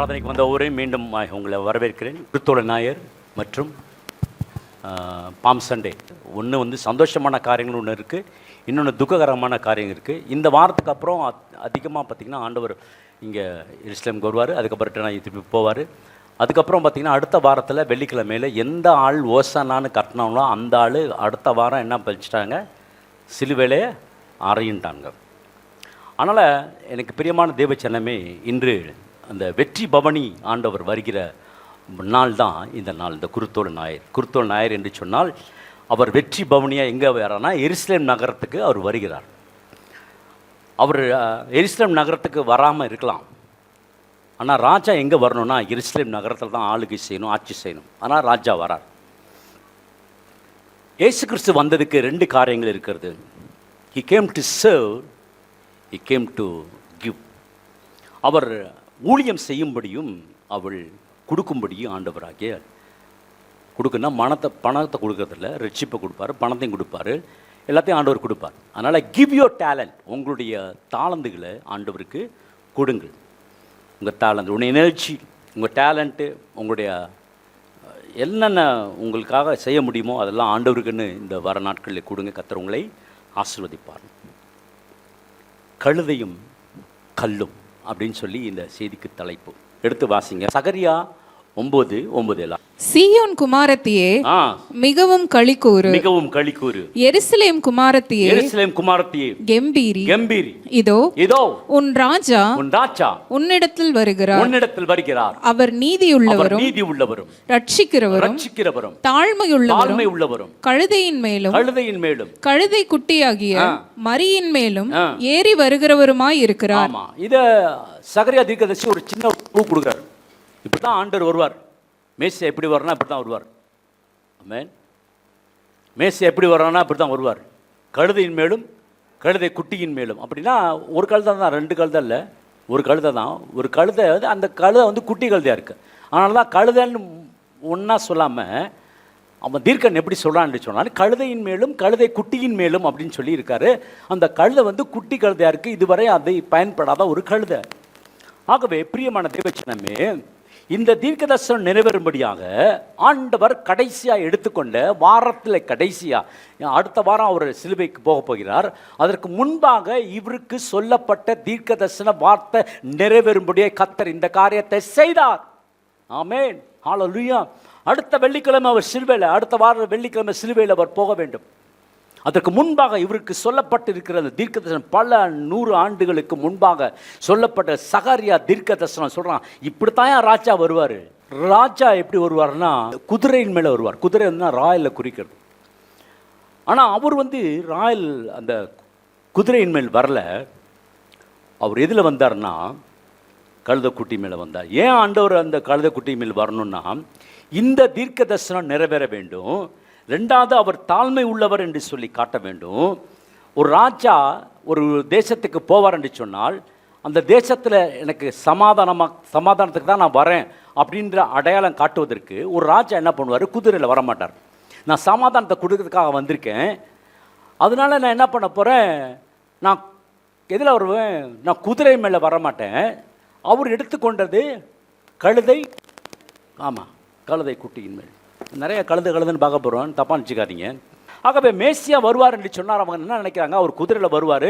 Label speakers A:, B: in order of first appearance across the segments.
A: ஆராதனைக்கு வந்த ஒவ்வொருவரையும் மீண்டும் உங்களை வரவேற்கிறேன். கிறிஸ்தோட ஞாயிறு மற்றும் பாம் சண்டே. ஒன்று சந்தோஷமான காரியங்கள் ஒன்று இருக்குது, இன்னொன்று துக்ககரமான காரியங்கள் இருக்குது. இந்த வாரத்துக்கு அப்புறம் அதிகமாக பார்த்திங்கன்னா ஆண்டவர் இங்கே எருசலேமுக்கு வருவார், அதுக்கப்புறம் திருப்பி போவார். அதுக்கப்புறம் பார்த்திங்கன்னா அடுத்த வாரத்தில் வெள்ளிக்கிழமையில் எந்த ஆள் ஓசானான்னு கட்டினாங்களோ அந்த ஆள் அடுத்த வாரம் என்ன பழிச்சிட்டாங்க, சிலுவையிலே அறையின்ட்டாங்க. அதனால் எனக்கு பிரியமான தேவச்சனமே, இன்று அந்த வெற்றி பவனி ஆண்டவர் வருகிற நாள் தான் இந்த நாள், இந்த குருத்தோல் ஞாயிறு. குருத்தோல் ஞாயிறு என்று சொன்னால் அவர் வெற்றி பவனியாக எங்கே வரானா எருசலேம் நகரத்துக்கு அவர் வருகிறார். அவர் எருசலேம் நகரத்துக்கு வராமல் இருக்கலாம், ஆனால் ராஜா எங்கே வரணும்னா எருசலேம் நகரத்தில் தான் ஆளுகை செய்யணும், ஆட்சி செய்யணும். ஆனால் ராஜா வரார். இயேசு கிறிஸ்து வந்ததுக்கு ரெண்டு காரியங்கள் இருக்கிறது. He came to serve, he came to give. அவர் ஊழியம் செய்யும்படியும் அவள் கொடுக்கும்படியும் ஆண்டவராகிய கொடுக்குன்னா பணத்தை கொடுக்கறதில்ல, ரட்சிப்பை கொடுப்பார், பணத்தையும் கொடுப்பார், எல்லாத்தையும் ஆண்டவர் கொடுப்பார். அதனால் கிவ் யோர் டேலண்ட், உங்களுடைய தாளந்துகளை ஆண்டவருக்கு கொடுங்கள். உங்கள் டேலண்ட், உங்களுடைய எனர்ஜி, உங்கள் டேலண்ட்டு, உங்களுடைய என்னென்ன உங்களுக்காக செய்ய முடியுமோ அதெல்லாம் ஆண்டவருக்குன்னு இந்த வர நாட்களில் கொடுங்க. கர்த்தர் உங்களை ஆசீர்வதிப்பார். கழுதையும் கல்லும் அப்படின்னு சொல்லி இந்த செய்திக்கு தலைப்பு. எடுத்து வாசிங்க. சகரியா 9:9.
B: சீயோன் குமாரத்தியே மிகவும் களிக்கூறு,
A: மிகவும் களிக்கூறு.
B: எருசலேம் குமாரத்தியே,
A: எருசலேம் குமாரத்தியே
B: கெம்பீரி,
A: கெம்பீரி.
B: இதோ
A: இதோ
B: உன் ராஜா,
A: உன் ராஜா
B: உன்னிடத்தில் வருகிறார்,
A: உன்னிடத்தில் வருகிறார்.
B: அவர் நீதியுள்ளவரும்,
A: நீதியுள்ளவரும்,
B: ரட்சிக்கிறவரும், தாழ்மையுள்ளவரும், கழுதையின் மேலும்,
A: கழுதையின் மேலும்,
B: கழுதை குட்டியாகிய மரியின் மேலும் ஏறி வருகிறவருமாய் இருக்கிறார்.
A: ஆமா, இத சகரியா தீர்க்கதரிசி ஒரு சின்ன பூ கொடுக்குறார். இப்படி தான் ஆண்டவர் வருவார். மேசியா எப்படி வரனா இப்படி தான் வருவார். ஆமென். மேசியா எப்படி வர்றானா இப்படி தான் வருவார். கழுதையின் மேலும் கழுதை குட்டியின் மேலும். அப்படின்னா ஒரு கழுதை தான், ரெண்டு கழுதை இல்லை, ஒரு கழுதை தான். ஒரு கழுதை அந்த கழுதை குட்டி கழுதையாக இருக்குது. அதனால தான் கழுதைன்னு ஒன்றா சொல்லாமல் அவன் தீர்க்கன் எப்படி சொல்கிறான்னு சொன்னாலும் கழுதையின் மேலும் கழுதை குட்டியின் மேலும் அப்படின்னு சொல்லியிருக்காரு. அந்த கழுதை குட்டி கழுதையாக இருக்குது, இதுவரை அதை பயன்படாத ஒரு கழுதை. ஆகவே பிரியமான தேவச்சனமே, இந்த தீர்க்கதரிசனம் நிறைவேறும்படியாக ஆண்டவர் கடைசியாக எடுத்துக்கொண்ட வாரத்தில் கடைசியாக அடுத்த வாரம் அவர் சிலுவைக்கு போக போகிறார். அதற்கு முன்பாக இவருக்கு சொல்லப்பட்ட தீர்க்கதரிசன வார்த்தை நிறைவேறும்படியாக கர்த்தர் இந்த காரியத்தை செய்தார். ஆமென், ஹல்லேலூயா. அடுத்த வெள்ளிக்கிழமை அவர் சிலுவையில், அடுத்த வாரம் வெள்ளிக்கிழமை சிலுவையில் அவர் போக வேண்டும். அதற்கு முன்பாக இவருக்கு சொல்லப்பட்டிருக்கிற தீர்க்கதரிசனம் பல 100 ஆண்டுகளுக்கு முன்பாக சொல்லப்பட்ட சகரியா தீர்க்கதரிசனம் சொல்கிறான், இப்படித்தான் ராஜா வருவார். ராஜா எப்படி வருவார்னா குதிரையின் மேலே வருவார். குதிரை ராயலில் குறிக்கிறது. ஆனால் அவர் ராயல் அந்த குதிரையின் மேல் வரல. அவர் எதில் வந்தார்னா கழுதைக்குட்டி மேலே வந்தார். ஏன் ஆண்டவர் அந்த கழுதைக்குட்டி மேல் வரணும்னா இந்த தீர்க்கதரிசனம் நிறைவேற வேண்டும். ரெண்டாவது, அவர் தாழ்மை உள்ளவர் என்று சொல்லி காட்ட வேண்டும். ஒரு ராஜா ஒரு தேசத்துக்கு போவார் என்று சொன்னால் அந்த தேசத்தில் எனக்கு சமாதானத்துக்கு தான் நான் வரேன் அப்படின்ற அடையாளம் காட்டுவதற்கு ஒரு ராஜா என்ன பண்ணுவார், குதிரையில் வரமாட்டார். நான் சமாதானத்தை கொடுக்கறதுக்காக வந்திருக்கேன், அதனால நான் என்ன பண்ண போகிறேன், நான் எதில் வருவேன், நான் குதிரை மேலே வரமாட்டேன். அவர் எடுத்துக்கொண்டது கழுதை. ஆமாம், கழுதை குட்டியின் மேல். நிறைய கழுதுன்னு பார்க்க போகிறோம், தப்பாக நினச்சிக்காதீங்க. ஆகவே மேசியா வருவார் என்று சொன்னார். அவங்க என்ன நினைக்கிறாங்க, அவர் குதிரையில் வருவார்.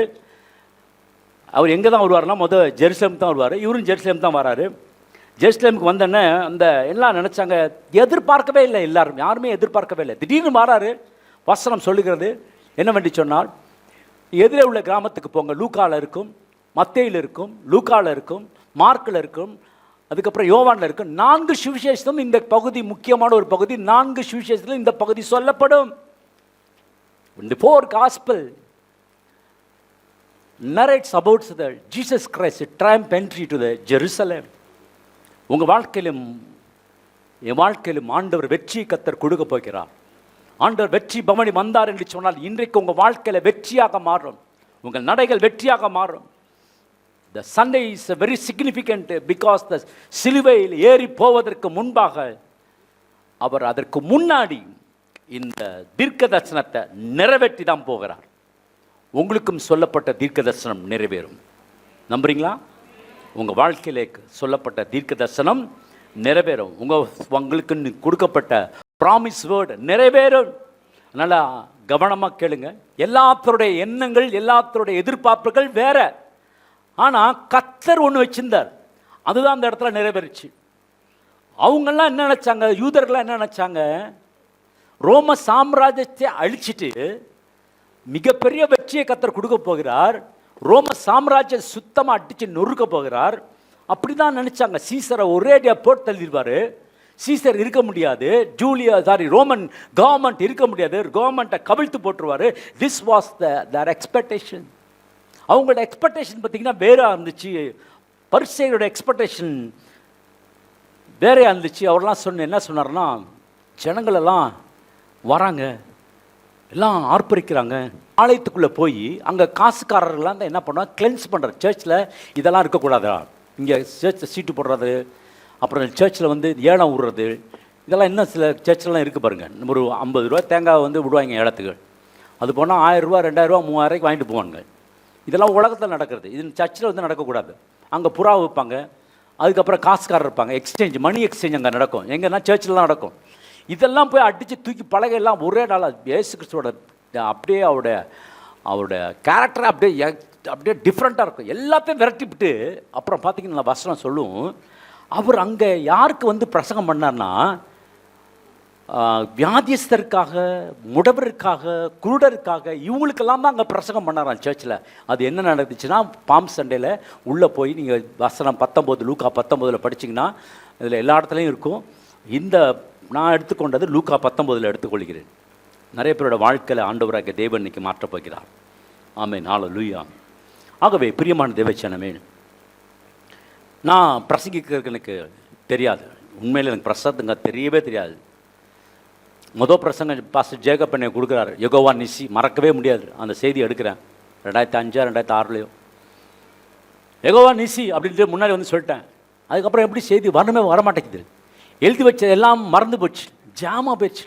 A: அவர் எங்கே தான் வருவார்னா ஜெருசலேம் தான் வருவார். இவரும் ஜெருசலேம் தான் வராரு. ஜெருசலேமுக்கு வந்தோடனே அந்த எல்லாம் நினச்சாங்க, எதிர்பார்க்கவே இல்லை, யாருமே எதிர்பார்க்கவே இல்லை. திடீர்னு வராரு. வசனம் சொல்லுகிறது என்னவென்று சொன்னால், எதிரே உள்ள கிராமத்துக்கு போங்க, லூக்காவில் இருக்கும், மத்தேயில் இருக்கும், லூக்காவில் இருக்கும், மார்க்கில் இருக்கும், அதுக்கப்புறம் யோவானில் இருக்கு. 4 சுவிசேஷம் இந்த பகுதி முக்கியமான ஒரு பகுதி. 4 சுவிசேஷத்தில் இந்த பகுதி சொல்லப்படும். The 4 gospel narrates about the Jesus Christ triumph entry to the Jerusalem. உங்கள் வாழ்க்கையிலும் என் வாழ்க்கையிலும் ஆண்டவர் வெற்றி கர்த்தர் கொடுக்க போகிறார். ஆண்டவர் வெற்றி பவனி வந்தார் என்று சொன்னால் இன்றைக்கு உங்கள் வாழ்க்கையில் வெற்றியாக மாறும், உங்கள் நடைகள் வெற்றியாக மாறும். The Sunday is very significant because the சிலுவையில் ஏறி போவதற்கு முன்பாக அவர் அதற்கு முன்னாடி இந்த தீர்க்க தரிசனத்தை நிறைவேற்றி தான் போகிறார். உங்களுக்கும் சொல்லப்பட்ட தீர்க்க தரிசனம் நிறைவேறும். நம்புறீங்களா? உங்கள் வாழ்க்கையிலே சொல்லப்பட்ட தீர்க்க தரிசனம் நிறைவேறும். உங்களுக்கு கொடுக்கப்பட்ட ப்ராமிஸ் வேர்டு நிறைவேறும். நல்லா கவனமாக கேளுங்க. எல்லாத்தருடைய எண்ணங்கள், எல்லாத்தருடைய எதிர்பார்ப்புகள் வேற. ஆனால் கர்த்தர் ஒன்று வச்சிருந்தார், அதுதான் அந்த இடத்துல நிறைவேறிச்சு. அவங்கெல்லாம் என்ன நினச்சாங்க, யூதர்கள்லாம் என்ன நினச்சாங்க, ரோம சாம்ராஜ்யத்தை அழிச்சிட்டு மிகப்பெரிய வெற்றியை கர்த்தர் கொடுக்க போகிறார், ரோம சாம்ராஜ்யம் சுத்தமாக அடித்து நொறுக்க போகிறார், அப்படி தான் நினச்சாங்க. சீசரை ஒரேடியாக போட்டு தள்ளிடுவார், சீசர் இருக்க முடியாது, ரோமன் கவர்மெண்ட் இருக்க முடியாது, கவர்மெண்ட்டை கவிழ்த்து போட்டுருவார். This was their expectation. அவங்களோட எக்ஸ்பெக்டேஷன் பார்த்தீங்கன்னா வேறாக இருந்துச்சு. பரிசேயரோட எக்ஸ்பெக்டேஷன் வேறையாக இருந்துச்சு. அவர்லாம் என்ன சொன்னார்னா, ஜனங்களெல்லாம் வராங்க, எல்லாம் ஆர்ப்பரிக்கிறாங்க. ஆலயத்துக்குள்ளே போய் அங்கே காசுக்காரர்கள்லாம் தான் என்ன பண்ணுவாங்க, கிளென்ஸ் பண்ணுறது. சர்ச்சில் இதெல்லாம் இருக்கக்கூடாதா, இங்கே சர்ச்சில் சீட்டு போடுறது, அப்புறம் சர்ச்சில் வந்து ஏலம் விடுறது, இதெல்லாம் இன்னும் சில சர்ச்சிலலாம் இருக்குது பாருங்கள். ஒரு 50 ரூபா தேங்காய் வந்து விடுவாங்க ஏலத்துக்கு. அது போனால் 1000 ரூபா 2000 ரூபா 3000 வாங்கிட்டு போவாங்க. இதெல்லாம் உலகத்தில் நடக்கிறது. இது சர்ச்சில் வந்து நடக்கக்கூடாது. அங்கே புறா வைப்பாங்க, அதுக்கப்புறம் காசுக்காரர் இருப்பாங்க, எக்ஸ்சேஞ்ச், மணி எக்ஸ்சேஞ்ச் அங்கே நடக்கும். எங்கன்னா சர்ச்சில் தான் நடக்கும். இதெல்லாம் போய் அடித்து தூக்கி பலகையெல்லாம் ஒரே நாளாக இயேசு கிறிஸ்துவோட அப்படியே அவருடைய கேரக்டரை அப்படியே டிஃப்ரெண்ட்டாக இருக்கும். எல்லாத்தையும் விரட்டிவிட்டு அப்புறம் பார்த்தீங்கன்னா வசனம் சொல்லும், அவர் அங்கே யாருக்கு வந்து பிரசங்கம் பண்ணார்னா, வியாதியஸ்தருக்காக, முடவருக்காக, குருடருக்காக, இவங்களுக்கெல்லாம் தான் அங்கே பிரசங்கம் பண்ணாராம் சர்ச்சில். அது என்ன நடந்துச்சுன்னா, பாம் சண்டேல உள்ளே போய் நீங்கள் வசனம் 19 லூக்கா 19 படிச்சிங்கன்னா இதில் எல்லா இடத்துலையும் இருக்கும். இந்த நான் எடுத்துக்கொண்டது லூக்கா 19 எடுத்துக்கொள்கிறேன். நிறைய பேரோட வாழ்க்கையில் ஆண்டவராக தேவன் இன்னைக்கு மாற்றப் போகிறார். ஆமென், ஹல்லேலூயா. ஆகவே பிரியமான தேவச்சனமே, நான் பிரசங்கிக்கிறதுக்கு எனக்கு தெரியாது. உண்மையில் எனக்கு பிரசங்க தெரியவே தெரியாது. முதல் பிரசங்க பாஸ்டர் ஜேக்கப் என்னை கொடுக்குறாரு, யெகோவா நிசி, மறக்கவே முடியாது. அந்த செய்தி எடுக்கிறேன் 2005 2006 யெகோவா நிசி அப்படின்ட்டு முன்னாடி வந்து சொல்லிட்டேன். அதுக்கப்புறம் எப்படி செய்தி வரமாட்டேங்குது. எழுதி வச்ச எல்லாம் மறந்து போச்சு, ஜாமாக போயிடுச்சு.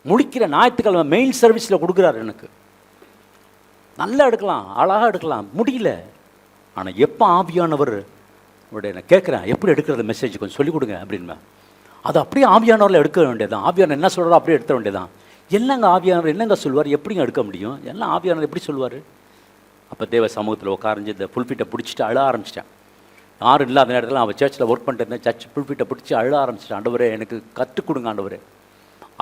A: முடிக்கிற ஞாயிற்றுக்கிழமை மெயில் சர்வீஸில் கொடுக்குறாரு. எனக்கு நல்லா எடுக்கலாம், அழகாக எடுக்கலாம், முடியல. ஆனால் எப்போ ஆவியானவர் நான் கேட்குறேன், எப்படி எடுக்கிறது மெசேஜ் கொஞ்சம் சொல்லிக் கொடுங்க அப்படின்னா, அது அப்படியே ஆவியானவரில் எடுக்க வேண்டியதான். ஆவியானவர் என்ன சொல்கிறாரோ அப்படியே எடுத்த வேண்டியதான். என்னங்க ஆவியானவர் என்னங்க சொல்லுவார், எப்படிங்க எடுக்க முடியும், எல்லாம் ஆவியானவர் எப்படி சொல்லுவார். அப்போ தேவ சமூகத்தில் உட்காரஞ்சு இந்த புல்பீட்டை பிடிச்சிட்டு அழ ஆரம்பிச்சிட்டேன். யாரும் இல்லாத நேரத்தில் அவன் சர்ச்சில் ஒர்க் பண்ணிட்டு இருந்தேன். சர்ச் புல்பீட்டை பிடிச்சி அழ ஆரம்பிச்சிட்டேன். ஆண்டவரே எனக்கு கற்றுக் கொடுங்க ஆண்டவரே.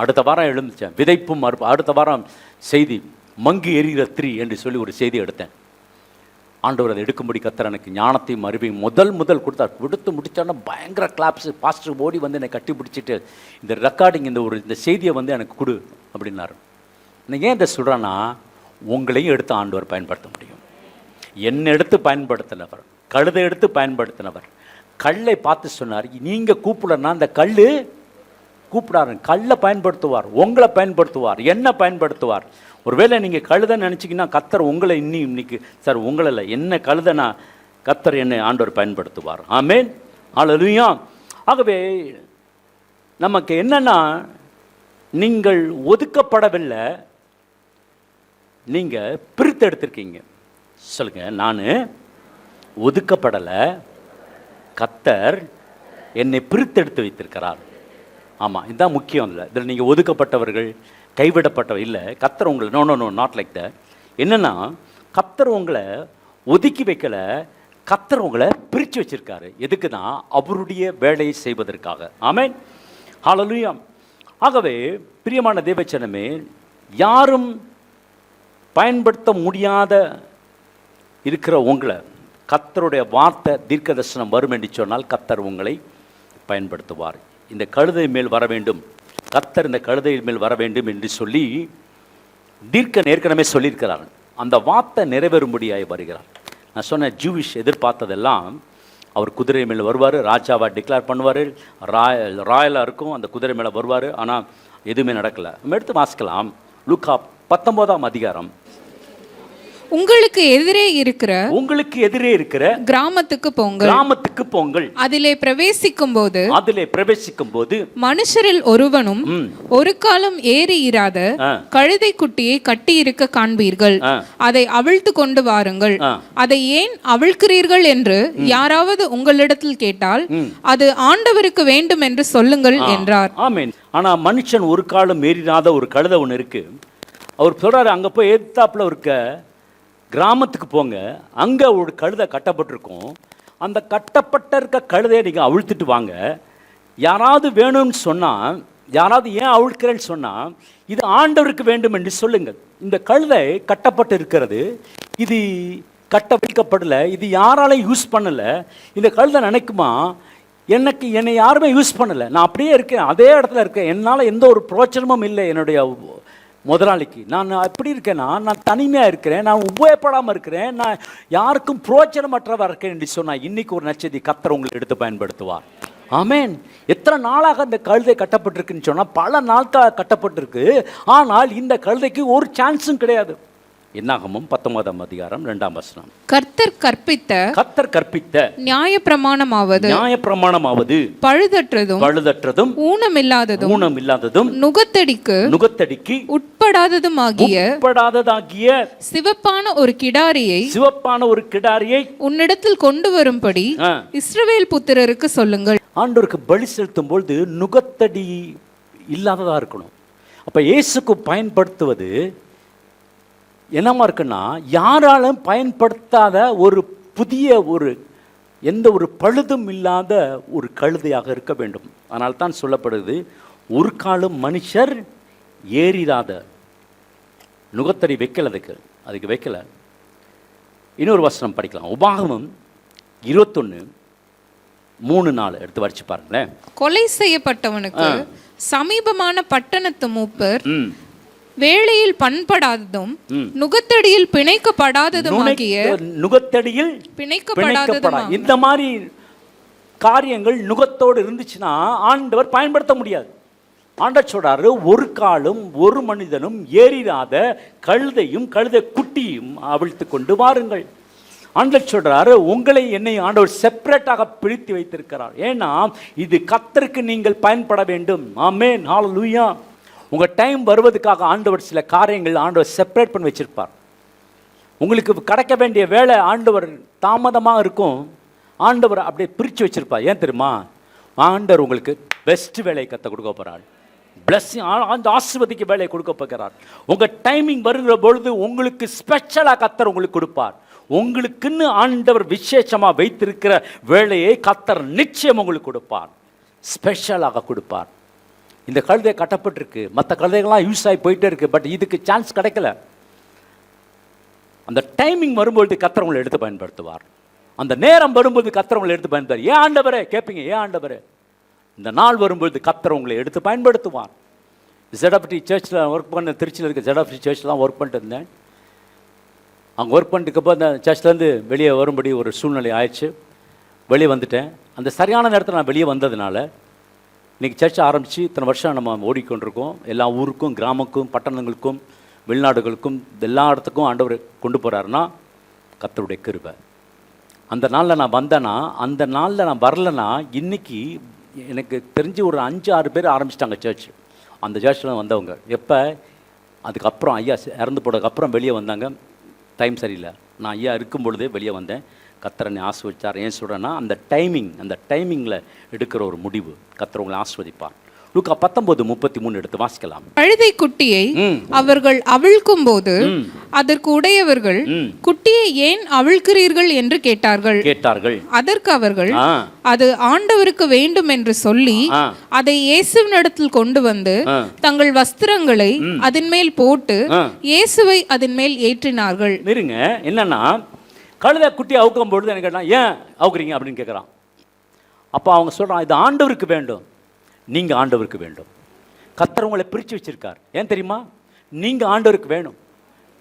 A: அடுத்த வாரம் எழுந்துச்சேன், விதைப்பும் அடுத்த வாரம் செய்தி மங்கி எரிகிற திரி என்று சொல்லி ஒரு செய்தி எடுத்தேன். ஆண்டவர் அதை எடுக்கும்படி கர்த்தர் எனக்கு ஞானத்தையும் அறிவையும் முதல் கொடுத்தார். கொடுத்து முடித்தோன்னா பயங்கர கிளாப்ஸு. பாஸ்டர் ஓடி வந்து என்னை கட்டி பிடிச்சிட்டு, இந்த ரெக்கார்டிங் இந்த செய்தியை வந்து எனக்கு கொடு அப்படின்னாரு. நான் ஏன் இதை சொல்கிறேன்னா, உங்களையும் எடுத்து ஆண்டவர் பயன்படுத்த முடியும். என்னை எடுத்து பயன்படுத்தினவர், கழுதை எடுத்து பயன்படுத்தினவர். கல்லை பார்த்து சொன்னார், நீங்கள் கூப்பிடனா அந்த கல் கூப்பிடாரு. கல்லை பயன்படுத்துவார், உங்களை பயன்படுத்துவார், என்ன பயன்படுத்துவார். ஒருவேளை நீங்கள் கழுதைன்னு நினச்சிங்கன்னா கர்த்தர் உங்களை இன்னைக்கு சார் உங்களை இல்லை, என்ன கழுதைனா கர்த்தர் என்னை ஆண்டவர் பயன்படுத்துவார். ஆமென், ஹல்லேலூயா. ஆகவே நமக்கு என்னன்னா, நீங்கள் ஒதுக்கப்படவில்லை, நீங்கள் பிரித்தெடுத்திருக்கீங்க. சொல்லுங்க, நான் ஒதுக்கப்படலை, கர்த்தர் என்னை பிரித்தெடுத்து வைத்திருக்கிறார். ஆமாம், இதுதான் முக்கியம். இல்லை இதில் நீங்கள் ஒதுக்கப்பட்டவர்கள், கைவிடப்பட்டவர் இல்லை. கர்த்தர் உங்களை நோ நாட் லைக் தட். என்னென்னா, கர்த்தர் உங்களை ஒதுக்கி வைக்கலை, கர்த்தர் உங்களை பிரித்து வச்சிருக்காரு. எதுக்கு தான்? அவருடைய வேலையை செய்வதற்காக. ஆமென், ஹல்லேலூயா. ஆகவே பிரியமான தேவச்சனமே, யாரும் பயன்படுத்த முடியாத இருக்கிற உங்களை கர்த்தருடைய வார்த்தை தீர்க்க தரிசனம் வரும் என்று சொன்னால் கர்த்தர் உங்களை பயன்படுத்துவார். இந்த கழுதை மேல் வர வேண்டும், கர்த்தர் இந்த கழுதை மேல் வர வேண்டும் என்று சொல்லி தீர்க்க ஏற்கனவே சொல்லியிருக்கிறார். அந்த வார்த்தை நிறைவேறும்படியாய் வருகிறார். நான் சொன்ன ஜூவிஷ் எதிர்பார்த்ததெல்லாம், அவர் குதிரை மேலே வருவார், ராஜாவாக டிக்ளேர் பண்ணுவார், ராயலாக இருக்கும், அந்த குதிரை மேலே வருவார். ஆனால் எதுவுமே நடக்கலை. நம்ம எடுத்து வாசிக்கலாம். லூக்கா 19ஆம் அதிகாரம்
B: உங்களுக்கு எதிரே இருக்கிற கிராமத்துக்கு
A: போங்கள்.
B: அதிலே பிரவேசிக்கும் போது மனுஷரில் ஒருவனும் ஒரு காலம் ஏறி இராத கழுதை குட்டியை கட்டி இருக்க காண்பீர்கள். அதை அவிழ்த்து கொண்டு வாருங்கள். அதை ஏன் அவிழ்க்கிறீர்கள் என்று யாராவது உங்களிடத்தில் கேட்டால் அது ஆண்டவருக்கு வேண்டும் என்று சொல்லுங்கள் என்றார்.
A: ஆமென். ஆனா மனுஷன் ஒரு காலம் ஏறிடாத ஒரு கழுதை ஒன்று இருக்கு. அவர் சொல்றாரு, அங்க போய் எதிர்த்தாப்புல இருக்க கிராமத்துக்கு போங்க, அங்கே ஒரு கழுதை கட்டப்பட்டிருக்கும். அந்த கட்டப்பட்ட இருக்க கழுதையை நீங்கள் அவிழ்த்துட்டு வாங்க. யாராவது வேணும்னு சொன்னால், யாராவது ஏன் அவிழ்க்கிறேன்னு சொன்னால், இது ஆண்டவருக்கு வேண்டும் என்று சொல்லுங்கள். இந்த கழுதை கட்டப்பட்டு இருக்கிறது, இது கட்ட வைக்கப்படலை, இது யாராலையும் யூஸ் பண்ணலை. இந்த கழுதை நினைக்குமா, என்னை யாருமே யூஸ் பண்ணலை, நான் அப்படியே இருக்கேன், அதே இடத்துல இருக்கேன், என்னால் எந்த ஒரு பிரோச்சனமும் இல்லை என்னுடைய முதலாளிக்கு. நான் எப்படி இருக்கேன்னா, நான் தனிமையாக இருக்கிறேன், நான் உபயோகப்படாமல் இருக்கிறேன், நான் யாருக்கும் பிரோச்சனமற்றவா இருக்கேன் என்று சொன்னால், இன்னைக்கு ஒரு நச்சதி கர்த்தர் உங்களை எடுத்து பயன்படுத்துவார். ஆமென். எத்தனை நாளாக இந்த கழுதை கட்டப்பட்டிருக்குன்னு சொன்னால், பல நாட்களாக கட்டப்பட்டிருக்கு. ஆனால் இந்த கழுதைக்கு ஒரு சான்ஸும் கிடையாது. என்னாகமம் 19ஆம் அதிகாரம் 2ஆம் வசனம்.
B: கர்த்தர் கற்பித்த
A: நியாயப்பிரமாணமாவது பழுதற்றதும் ஊனமில்லாததும் நுகத்தடிக்கு உட்படாததாகிய சிவப்பான ஒரு கிடாரியை
B: உன்னிடத்தில் கொண்டு வரும்படி இஸ்ரவேல் புத்திரருக்கு சொல்லுங்கள்.
A: ஆண்டவருக்கு பலி செலுத்தும் பொழுது நுகத்தடி இல்லாததா இருக்கணும். அப்ப இயேசுக்கு பயன்படுத்துவது என்னமா இருக்குன்னா, யாராலும் பயன்படுத்தாத ஒரு புதிய எந்த ஒரு பழுதும் இல்லாத ஒரு கழுதையாக இருக்க வேண்டும். அதனால் தான் சொல்லப்படுது, ஒரு காலம் மனுஷர் ஏறிடாத நுகத்தடி வைக்கல, அதுக்கு வைக்கல. இன்னொரு வசனம் படிக்கலாம். உபாகமம் 21:3-4 எடுத்து வச்சு பாருங்களேன்.
B: கொலை செய்யப்பட்டவனுக்கு சமீபமான பட்டணத்து மூப்பர் வேளையில் பண்படாததும் நுகத்தடியில் பிணைக்கப்படாததும்
A: இந்த மாதிரி காரியங்கள் நுகத்தோடு இருந்துச்சுன்னா ஆண்டவர் பயன்படுத்த முடியாது. ஆண்டவர் சொல்றாரு, ஒரு காலும் ஒரு மனிதனும் ஏறிடாத கழுதையும் கழுதை குட்டியும் அவிழ்த்து கொண்டு வாருங்கள். ஆண்டவர் சொல்றாரு, உங்களை என்னை ஆண்டவர் செப்பரேட்டாக பிரித்து வைத்திருக்கிறார். ஏன்னா இது கர்த்தருக்கு நீங்கள் பயன்பட வேண்டும். ஆமென், ஹல்லேலூயா. உங்கள் டைம் வருவதுக்காக ஆண்டவர் சில காரியங்கள் ஆண்டவர் செப்பரேட் பண்ணி வச்சிருப்பார். உங்களுக்கு கிடைக்க வேண்டிய வேலை ஆண்டவர் தாமதமாக இருக்கும், ஆண்டவர் அப்படியே பிரித்து வச்சிருப்பார். ஏன் தெரியுமா? ஆண்டவர் உங்களுக்கு பெஸ்ட் வேலையை கற்றுக் கொடுக்க போகிறார். பிளஸ்ஸிங், அந்த ஆசீர்வதிக்கு வேலையை கொடுக்க போகிறார். உங்கள் டைமிங் வருகிற பொழுது உங்களுக்கு ஸ்பெஷலாக கர்த்தர் உங்களுக்கு கொடுப்பார். உங்களுக்குன்னு ஆண்டவர் விசேஷமாக வைத்திருக்கிற வேலையை கர்த்தர் நிச்சயம் உங்களுக்கு கொடுப்பார், ஸ்பெஷலாக கொடுப்பார். இந்த கழுதை கட்டப்பட்டிருக்கு, மற்ற கழுதைகள்லாம் யூஸ் ஆகி போயிட்டே இருக்கு, பட் இதுக்கு சான்ஸ் கிடைக்கல. அந்த டைமிங் வரும்பொழுது கர்த்தர் உங்களை எடுத்து பயன்படுத்துவார். அந்த நேரம் வரும்போது கர்த்தர் உங்களை எடுத்து பயன்படுத்துவார். ஏன் ஆண்டவரே கேட்பீங்க, ஏன் ஆண்டவரே? இந்த நாள் வரும்பொழுது கர்த்தர் உங்களை எடுத்து பயன்படுத்துவார். ZFT சர்ச்சில் ஒர்க் பண்ண, திருச்சியில் இருக்க ZFT சர்ச்சில் ஒர்க் பண்ணிட்டு இருந்தேன். அங்கே ஒர்க் பண்ணிட்டுக்கப்போ அந்த சர்ச்லேருந்து வெளியே வரும்படி ஒரு சூழ்நிலை ஆயிடுச்சு. வெளியே வந்துட்டேன். அந்த சரியான நேரத்தில் நான் வெளியே வந்ததுனால இன்றைக்கி சர்ச் ஆரம்பித்து இத்தனை வருஷம் நம்ம ஓடிக்கொண்டிருக்கோம். எல்லா ஊருக்கும், கிராமக்கும், பட்டணங்களுக்கும், வெளிநாடுகளுக்கும், எல்லா இடத்துக்கும் ஆண்டவர் கொண்டு போகிறாருன்னா கர்த்தருடைய கிருபை. அந்த நாளில் நான் வந்தேன்னா, அந்த நாளில் நான் வரலைன்னா இன்றைக்கி எனக்கு தெரிஞ்சு ஒரு 5-6 பேர் ஆரம்பிச்சிட்டாங்க சர்ச். அந்த சர்ச்சில் வந்தவங்க எப்போ, அதுக்கப்புறம் ஐயா இறந்து போனதுக்கப்புறம் வெளியே வந்தாங்க. டைம் சரியில்லை, நான் ஐயா இருக்கும் பொழுதே வெளியே வந்தேன். கர்த்தரனை ஆஸ்வதிச்சார். ஏன் சொல்கிறேன்னா, அந்த டைமிங்கில் எடுக்கிற ஒரு முடிவு கர்த்தர் உங்களை ஆஸ்வதிப்பார். லூக்கா 19:33 எடுத்து வாசிக்கலாம்.
B: கழுதை குட்டியை அவர்கள் அவிழ்க்கும் போது அதற்கு உடையவர்கள், குட்டியை ஏன் அவிழ்க்கிறீர்கள் என்று கேட்டார்கள். அதற்கு அவர்கள், அது ஆண்டவருக்கு வேண்டும் என்று சொல்லி அதை இயேசுவினிடத்தில் கொண்டு வந்து தங்கள் வஸ்திரங்களை அதன் மேல் போட்டு இயேசுவை அதன் மேல் ஏற்றினார்கள்.
A: என்னன்னா, கழுதை குட்டி அவுக்கும் பொழுது எனக்கு கேட்டான், ஏன் அவுக்குறீங்க அப்படின்னு கேட்குறான். அப்போ அவங்க சொல்கிறான், இது ஆண்டவருக்கு வேண்டும், நீங்கள் ஆண்டவருக்கு வேண்டும். கர்த்தர் உங்களை பிரித்து வச்சிருக்கார். ஏன் தெரியுமா? நீங்கள் ஆண்டவருக்கு வேணும்.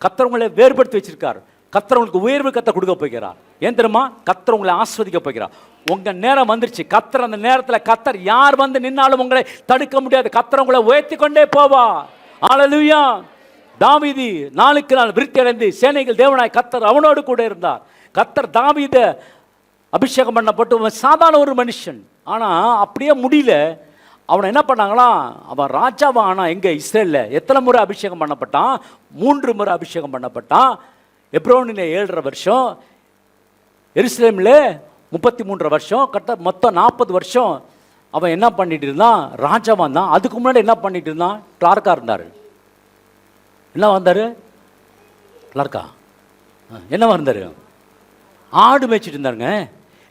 A: கர்த்தர் உங்களை வேறுபடுத்தி வச்சிருக்கார். கர்த்தர் உங்களுக்கு உயர்வு கொடுக்க போகிறார். ஏன் தெரியுமா? கர்த்தர் உங்களை ஆஸ்வதிக்க போகிறார். உங்கள் நேரம் வந்துருச்சு. கர்த்தர் அந்த நேரத்தில் கர்த்தர் யார் வந்து நின்னாலும் உங்களை தடுக்க முடியாது. கர்த்தர் உங்களை உயர்த்தி கொண்டே போவார். ஹல்லேலூயா. தாவீது நாளுக்கு நாள் விருத்தி அடைந்து சேனைகள் தேவனாய் கர்த்தர் அவனோடு கூட இருந்தார். கர்த்தர் தாவீதை அபிஷேகம் பண்ணப்பட்டு சாதாரண ஒரு மனுஷன். ஆனால் அப்படியே முடியல. அவனை என்ன பண்ணாங்களாம், அவன் ராஜாவா ஆனால் எங்கே இஸ்ரேலில் எத்தனை முறை அபிஷேகம் பண்ணப்பட்டான்? 3 முறை அபிஷேகம் பண்ணப்பட்டான். எப்ரோனில் 7.5 வருஷம், எருசலேமில் 33 வருஷம், மொத்தம் 40 வருஷம் அவன் என்ன பண்ணிட்டு இருந்தான்? ராஜாவாக இருந்தான். அதுக்கு முன்னாடி என்ன பண்ணிட்டு இருந்தான்? கிளார்க்கா இருந்தார். என்ன வந்தார்? கிளார்க்கா என்னவா இருந்தார்? ஆடு மேய்ச்சிட்டு இருந்தாருங்க.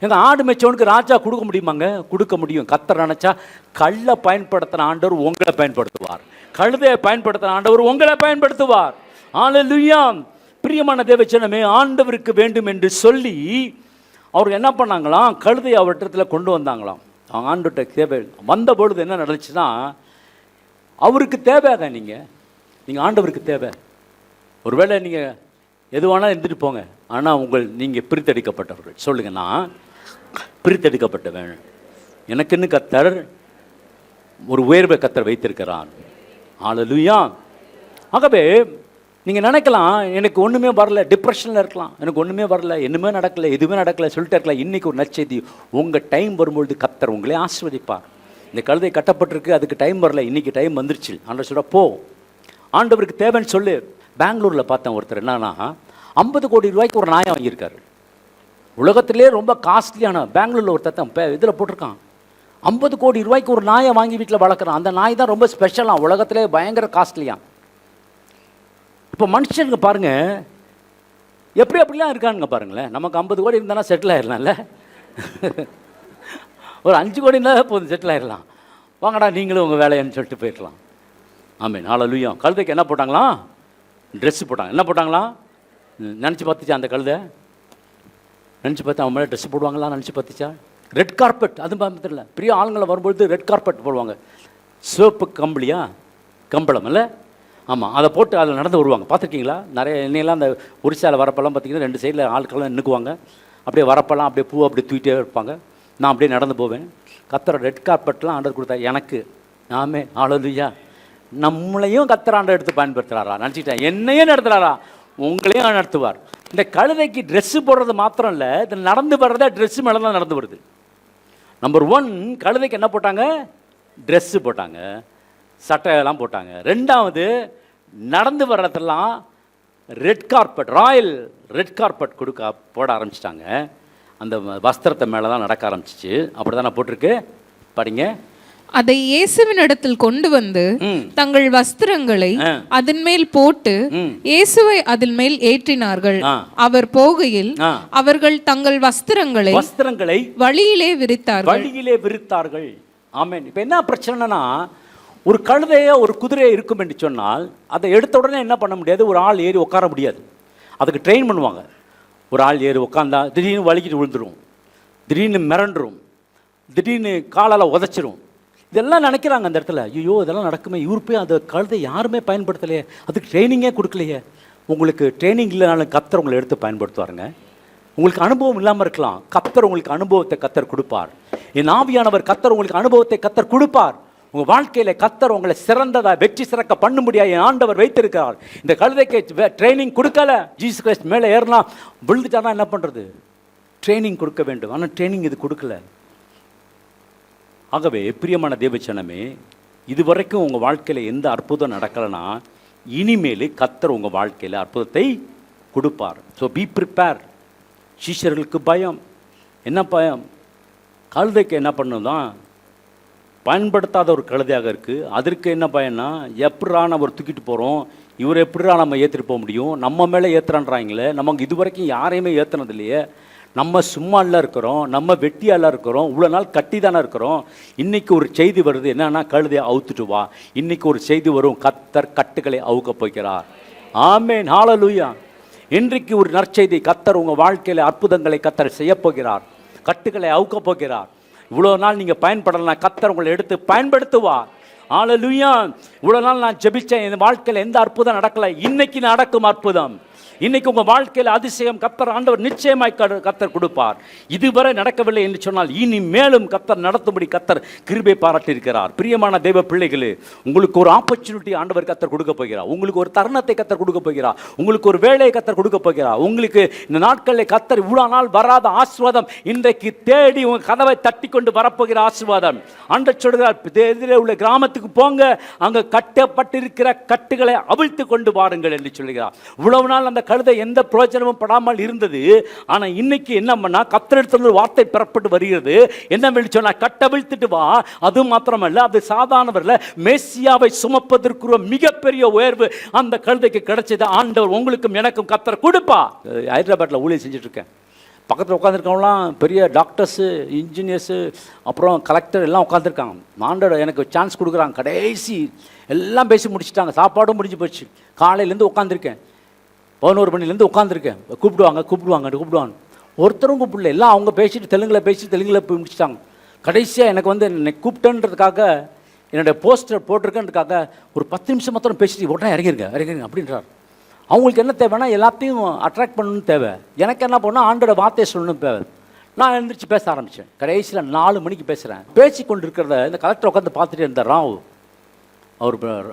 A: எங்கள் ஆடு மேய்ச்சவனுக்கு ராஜா கொடுக்க முடியுமாங்க? கொடுக்க முடியும். கர்த்தர் நினச்சா கல்லை பயன்படுத்தின ஆண்டவர் உங்களை பயன்படுத்துவார். கழுதையை பயன்படுத்தின ஆண்டவர் உங்களை பயன்படுத்துவார். அல்லேலூயா. பிரியமான தேவஜனமே, ஆண்டவருக்கு வேண்டும் என்று சொல்லி அவர் என்ன பண்ணாங்களாம்? கழுதையை அவர்கிட்ட கொண்டு வந்தாங்களாம். ஆண்டுகிட்ட தேவை வந்த பொழுது என்ன நடந்துச்சுன்னா, அவருக்கு தேவையாக நீங்கள் ஆண்டவருக்கு தேவை. ஒருவேளை நீங்கள் எதுவானா இருந்துட்டு போங்க, ஆனால் நீங்கள் பிரித்தெடுக்கப்பட்டவர்கள். சொல்லுங்க, நான் பிரித்தெடுக்கப்பட்டவன். எனக்குன்னு கர்த்தர் ஒரு உயர்வை கர்த்தர் வைத்திருக்கிறான். அல்லேலூயா. ஆகவே நீங்கள் நினைக்கலாம், எனக்கு ஒன்றுமே வரல, டிப்ரெஷனில் இருக்கலாம், எனக்கு ஒன்றுமே வரல, என்னமே நடக்கலை, எதுவுமே நடக்கலை சொல்லிட்டே இருக்கலாம். இன்றைக்கி ஒரு நற்செய்தி, உங்கள் டைம் வரும்பொழுது கர்த்தர் உங்களே ஆசீர்வதிப்பார். இந்த கழுதை கட்டப்பட்டிருக்கு, அதுக்கு டைம் வரல, இன்றைக்கி டைம் வந்துருச்சு. ஆண்டவர் சொல்ல போ, ஆண்டவருக்கு தேவைன்னு சொல்லு. பெங்களூரில் பார்த்தேன் ஒருத்தர் என்னன்னா 50 கோடி ரூபாய்க்கு ஒரு நாயை வாங்கியிருக்காரு. உலகத்திலே ரொம்ப காஸ்ட்லியான, பெங்களூரில் ஒருத்தர் இதில் போட்டிருக்கான், 50 கோடி ரூபாய்க்கு ஒரு நாயை வாங்கி வீட்டில் வளர்க்குறான். அந்த நாய் தான் ரொம்ப ஸ்பெஷலாக, உலகத்திலே பயங்கர காஸ்ட்லியாக. இப்போ மனுஷனுக்கு பாருங்க எப்படி அப்படிலாம் இருக்கானுங்க பாருங்களேன். நமக்கு 50 கோடி இருந்தானா செட்டில் ஆயிடலாம்ல. ஒரு 5 கோடி இருந்தால் போதும், செட்டில் ஆயிடலாம். வாங்கடா நீங்களும் உங்கள் வேலைன்னு சொல்லிட்டு போயிடலாம். ஆமீன். அல்லேலூயா. கழுதைக்கு என்ன போட்டாங்களாம்? ட்ரெஸ்ஸு போட்டாங்க. என்ன போட்டாங்களாம்? நினச்சி பார்த்துச்சா அந்த கழுதை? நினச்சி பார்த்து அவன் மேலே ட்ரெஸ்ஸு போடுவாங்களா? நினச்சி பார்த்துச்சா? ரெட் கார்பெட், அது தெரியல, பெரிய ஆளுங்களை வரும்பொழுது ரெட் கார்பெட் போடுவாங்க. சிவப்பு கம்பளியா, கம்பளம் இல்லை? ஆமாம், அதை போட்டு அதில் நடந்து வருவாங்க. பார்த்துருக்கீங்களா? நிறைய என்னையெல்லாம் அந்த ஒரிசாவில் வரப்பெல்லாம் பார்த்திங்கன்னா 2 சைடில் ஆட்கள்லாம் நின்றுக்குவாங்க. அப்படியே வரப்பெல்லாம் அப்படியே பூ அப்படியே தூக்கிட்டே இருப்பாங்க. நான் அப்படியே நடந்து போவேன். கர்த்தர் ரெட் கார்பெட்லாம் ஆண்டவர் கொடுத்தா எனக்கு. நாமே அல்லேலூயா. நம்மளையும் கர்த்தர் ஆண்டவர் எடுத்து பயன்படுத்துகிறாரா? நினச்சிட்டேன், என்னையும் நடத்துகிறாரா, உங்களையும் நடத்துவார். இந்த கழுதைக்கு ட்ரெஸ்ஸு போடுறது மாத்திரம் இல்லை, இது நடந்து வர்றதா ட்ரெஸ்ஸு மேலே தான் நடந்து வருது. நம்பர் 1, கழுதைக்கு என்ன போட்டாங்க? ட்ரெஸ்ஸு போட்டாங்க, சட்டையெல்லாம் போட்டாங்க. 2வது, நடந்து வர்றதெல்லாம் red carpet, royal red carpet போட ஆரம்பிச்சிட்டாங்க. அந்த வஸ்திரத்தை மேலே தான் நடக்க ஆரம்பிச்சிச்சு. அப்படி தான் நான் போட்டிருக்கு, படிங்க.
B: அதை இயேசுவினிடத்தில் கொண்டு வந்து தங்கள் வஸ்திரங்களை அதன் மேல் போட்டு இயேசுவை அதன் மேல் ஏற்றினார்கள். அவர் போகையில் அவர்கள் தங்கள் வஸ்திரங்களை வழியிலே விரித்தார்கள்.
A: ஆமென். இப்போ என்ன பிரச்சனைனா, ஒரு கழுதையோ ஒரு குதிரையோ இருக்கும் என்று சொன்னால் அதை எடுத்த உடனே என்ன பண்ண முடியாது, ஒரு ஆள் ஏறி உட்கார முடியாது. அதுக்கு ட்ரெயின் பண்ணுவாங்க. ஒரு ஆள் ஏறி உட்காந்தா திடீர்னு வலிக்கிட்டு விழுந்துடும், திடீர்னு மிரண்டுரும், திடீர்னு காலால் உதச்சிரும். இதெல்லாம் நினைக்கிறாங்க அந்த இடத்துல, ஐயோ இதெல்லாம் நடக்குமே, இவர் போய் அந்த கழுதை யாருமே பயன்படுத்தலையே, அதுக்கு ட்ரைனிங்கே கொடுக்கலையே. உங்களுக்கு ட்ரைனிங் இல்லைனாலும் கர்த்தர் உங்களை எடுத்து பயன்படுத்துவாருங்க. உங்களுக்கு அனுபவம் இல்லாமல் இருக்கலாம், கர்த்தர் உங்களுக்கு அனுபவத்தை கர்த்தர் கொடுப்பார். என் ஆவியானவர் கர்த்தர் உங்களுக்கு அனுபவத்தை கர்த்தர் கொடுப்பார். உங்கள் வாழ்க்கையில் கர்த்தர் உங்களை சிறந்ததா வெற்றி சிறக்க பண்ணும்படியாக என் ஆண்டவர் வைத்திருக்கிறார். இந்த கழுதைக்கு ட்ரைனிங் கொடுக்கல. ஜீசஸ் கிறிஸ்ட் மேலே ஏறினா விழுந்துட்டானா என்ன பண்ணுறது? ட்ரைனிங் கொடுக்க வேண்டும். ஆனால் ட்ரைனிங் இது கொடுக்கல. ஆகவே பிரியமான தேவச்சனமே, இதுவரைக்கும் உங்கள் வாழ்க்கையில் எந்த அற்புதம் நடக்கலைன்னா இனிமேல் கர்த்தர் உங்கள் வாழ்க்கையில் அற்புதத்தை கொடுப்பார். So B prepare. சீஷர்களுக்கு பயம். என்ன பயம்? கழுதைக்கு என்ன பண்ணுதான், பயன்படுத்தாத ஒரு கழுதையாக இருக்குது. அதற்கு என்ன பயன்னா, எப்படா நம்ம தூக்கிட்டு போகிறோம், இவர் எப்படா நம்ம ஏற்றிட்டு போக முடியும், நம்ம மேலே ஏற்றுறான்றாங்களே, நமக்கு இது வரைக்கும் யாரையுமே ஏற்றுனது இல்லையே, நம்ம சும்மாலாம் இருக்கிறோம், நம்ம வெட்டியாலாம் இருக்கிறோம், இவ்வளோ நாள் கட்டி தானே இருக்கிறோம். இன்றைக்கி ஒரு செய்தி வருது, என்னன்னா கழுதையை அவுத்துட்டு வா. இன்றைக்கி ஒரு செய்தி வரும், கர்த்தர் கட்டுகளை அவுக்க போகிறார். ஆமென். ஹல்லேலூயா. இன்றைக்கு ஒரு நற்செய்தி, கர்த்தர் உங்கள் வாழ்க்கையில் அற்புதங்களை கர்த்தர் செய்ய போகிறார், கட்டுகளை அவுக்க போகிறார். இவ்வளோ நாள் நீங்கள் பயன்படலாம், கர்த்தர் உங்களை எடுத்து பயன்படுத்துவார். ஹல்லேலூயா. இவ்வளோ நாள் நான் ஜெபிச்சேன், என் வாழ்க்கையில் எந்த அற்புதம் நடக்கலை, இன்னைக்கு நடக்கும் அற்புதம். இன்னைக்கு உங்க வாழ்க்கையில் அதிசயம் கர்த்தர் ஆண்டவர் நிச்சயமாய் கர்த்தர் கொடுப்பார். இதுவரை நடக்கவில்லை என்று சொன்னால் இனி மேலும் கர்த்தர் நடத்தும்படி கர்த்தர் கிருபை பாராட்டி இருக்கிறார். பிரியமான தேவ பிள்ளைகளே, உங்களுக்கு ஒரு ஆப்பர்ச்சுனிட்டி ஆண்டவர் கர்த்தர் கொடுக்க போகிறார். உங்களுக்கு ஒரு தருணத்தை கர்த்தர் கொடுக்க போகிறார். உங்களுக்கு ஒரு வேலையை கர்த்தர் கொடுக்க போகிறார். உங்களுக்கு இந்த நாட்களில் கர்த்தர் இவ்வளவு நாள் வராத ஆசீர்வாதம் இன்றைக்கு தேடி உங்க கதவை தட்டி கொண்டு வரப்போகிற ஆசீர்வாதம். ஆண்டவர் சொல்கிறார், எதிரே உள்ள கிராமத்துக்கு போங்க, அங்க கட்டப்பட்டிருக்கிற கட்டுகளை அவிழ்த்து கொண்டு வாருங்கள் என்று சொல்கிறார். இவ்வளவு நாள் அந்த கழுதை எந்த பிரயோஜனமும் படாமல் இருந்தது. ஆனா இன்னைக்கு என்ன பண்ணா கர்த்தரிடத்திலிருந்து வார்த்தை பெறப்பட்டு வருகிறது. என்னவென்று சொன்னா, கட்டவிழ்த்துட்டு வா. அது மாத்திரமல்ல, அது சாதாரணவர்ல மேசியாவை சுமப்பதற்கு மிகப்பெரிய உயர்வு அந்த கழுதைக்கு கிடைச்சது. ஆண்டவர் உங்களுக்கும் எனக்கும் கர்த்தர் கொடுப்பா. ஹைதராபாத்ல ஊழியம் செஞ்சுட்டு இருக்கேன். பக்கத்தில் உட்காந்துருக்கவங்களாம் பெரிய டாக்டர்ஸு, இன்ஜினியர்ஸு, அப்புறம் கலெக்டர் எல்லாம் உட்காந்துருக்காங்க. ஆண்டவர் எனக்கு சான்ஸ் கொடுக்குறாங்க. கடைசி எல்லாம் பேசி முடிச்சுட்டாங்க. சாப்பாடும் முடிஞ்சு போச்சு. காலையிலேருந்து உட்காந்துருக்கேன். 11 மணிலேருந்து உட்காந்துருக்கேன். கூப்பிடுவாங்க. ஒருத்தரும் கூப்பிடல. எல்லாம் அவங்க பேசிட்டு தெலுங்கில் போய் முடிச்சிட்டாங்க. கடைசியாக எனக்கு வந்து என்னை கூப்பிட்டேன்றதுக்காக, என்னுடைய போஸ்டர் போட்டிருக்கேன்றதுக்காக ஒரு 10 நிமிஷம் மாத்திரம் பேசிட்டு உடனே இறங்கிருங்க அப்படின்றார். அவங்களுக்கு என்ன தேவைன்னா எல்லாத்தையும் அட்ராக்ட் பண்ணணும்னு தேவை. எனக்கு என்ன பண்ணால் ஆண்டோட வார்த்தையை சொல்லணும் தேவை. நான் எழுந்திரிச்சு பேச ஆரம்பித்தேன். கடைசியில் 4 மணிக்கு பேசுகிறேன். பேசி கொண்டு இருக்கிறத இந்த கலெக்டர் உட்காந்து பார்த்துட்டு இருந்தார். ராவ், அவர்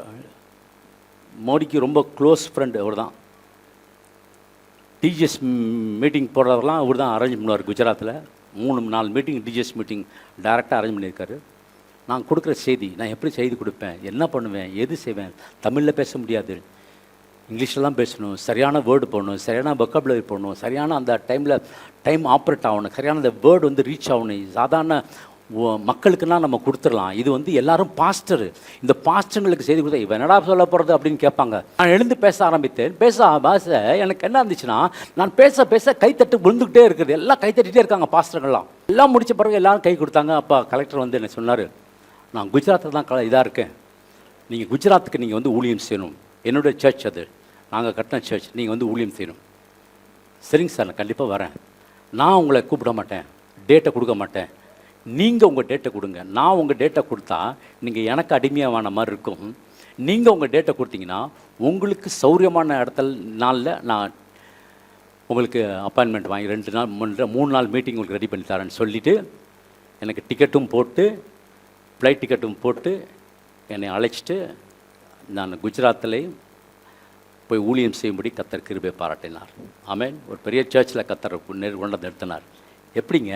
A: மோடிக்கு ரொம்ப க்ளோஸ் ஃப்ரெண்டு. அவர் தான் டிஜிஎஸ் மீட்டிங் போடுறதெல்லாம் அவர் தான் அரேஞ்ச் பண்ணுவார். குஜராத்தில் 3-4 மீட்டிங், டிஜிஎஸ் மீட்டிங் டைரெக்டாக அரேஞ்ச் பண்ணியிருக்காரு. நான் கொடுக்குற செய்தி, நான் எப்படி செய்தி கொடுப்பேன், என்ன பண்ணுவேன், எது செய்வேன், தமிழில் பேச முடியாது, இங்கிலீஷில் தான் பேசணும், சரியான வேர்டு போடணும், சரியான வொக்காபுலரி போடணும், சரியான அந்த டைம் ஆப்ரேட் ஆகணும், சரியான அந்த வேர்டு வந்து ரீச் ஆகணும். சாதாரண மக்களுக்குன்னா நம்ம கொடுத்துடலாம். இது வந்து எல்லாரும் பாஸ்டர், இந்த பாஸ்டர்களுக்கு செய்தி கொடுத்தா இவன் என்னடா சொல்ல போகிறது அப்படின்னு கேட்பாங்க. நான் எழுந்து பேச ஆரம்பித்தேன். பேச எனக்கு என்ன இருந்துச்சுன்னா, நான் பேச கைத்தட்டு விழுந்துக்கிட்டே இருக்குது. எல்லாம் கைத்தட்டிகிட்டே இருக்காங்க பாஸ்டர்கள்லாம். எல்லாம் முடித்த பிறகு எல்லாரும் கை கொடுத்தாங்க. அப்போ கலெக்டர் வந்து என்ன சொன்னார், நான் குஜராத்தில் தான் இதாக இருக்கேன், நீங்கள் குஜராத்துக்கு நீங்கள் வந்து ஊழியம் செய்யணும். என்னுடைய சர்ச் அது, நாங்கள் கட்டின சர்ச், நீங்கள் வந்து ஊழியம் செய்யணும். சரிங்க சார், நான் கண்டிப்பாக வரேன். நான் உங்களை கூப்பிட மாட்டேன், டேட்டை கொடுக்க மாட்டேன், நீங்கள் உங்கள் டேட்டை கொடுங்க. நான் உங்கள் டேட்டை கொடுத்தா நீங்கள் எனக்கு அடிமையான மாதிரி இருக்கும். நீங்கள் உங்கள் டேட்டை கொடுத்தீங்கன்னா உங்களுக்கு சௌரியமான நாளில் நான் உங்களுக்கு அப்பாயின்மெண்ட் வாங்கி 2 நாள் 3 நாள் மீட்டிங் உங்களுக்கு ரெடி பண்ணி தரேன்னு சொல்லிவிட்டு எனக்கு டிக்கெட்டும் போட்டு, ஃப்ளைட் டிக்கெட்டும் போட்டு என்னை அழைச்சிட்டு நான் குஜராத்தில் போய் ஊழியம் செய்யும்படி கர்த்தர் கிருபை பாராட்டினார். ஆமென். ஒரு பெரிய சர்ச்சில் கர்த்தர் கொண்டு நிறுத்தினார். எப்படிங்க?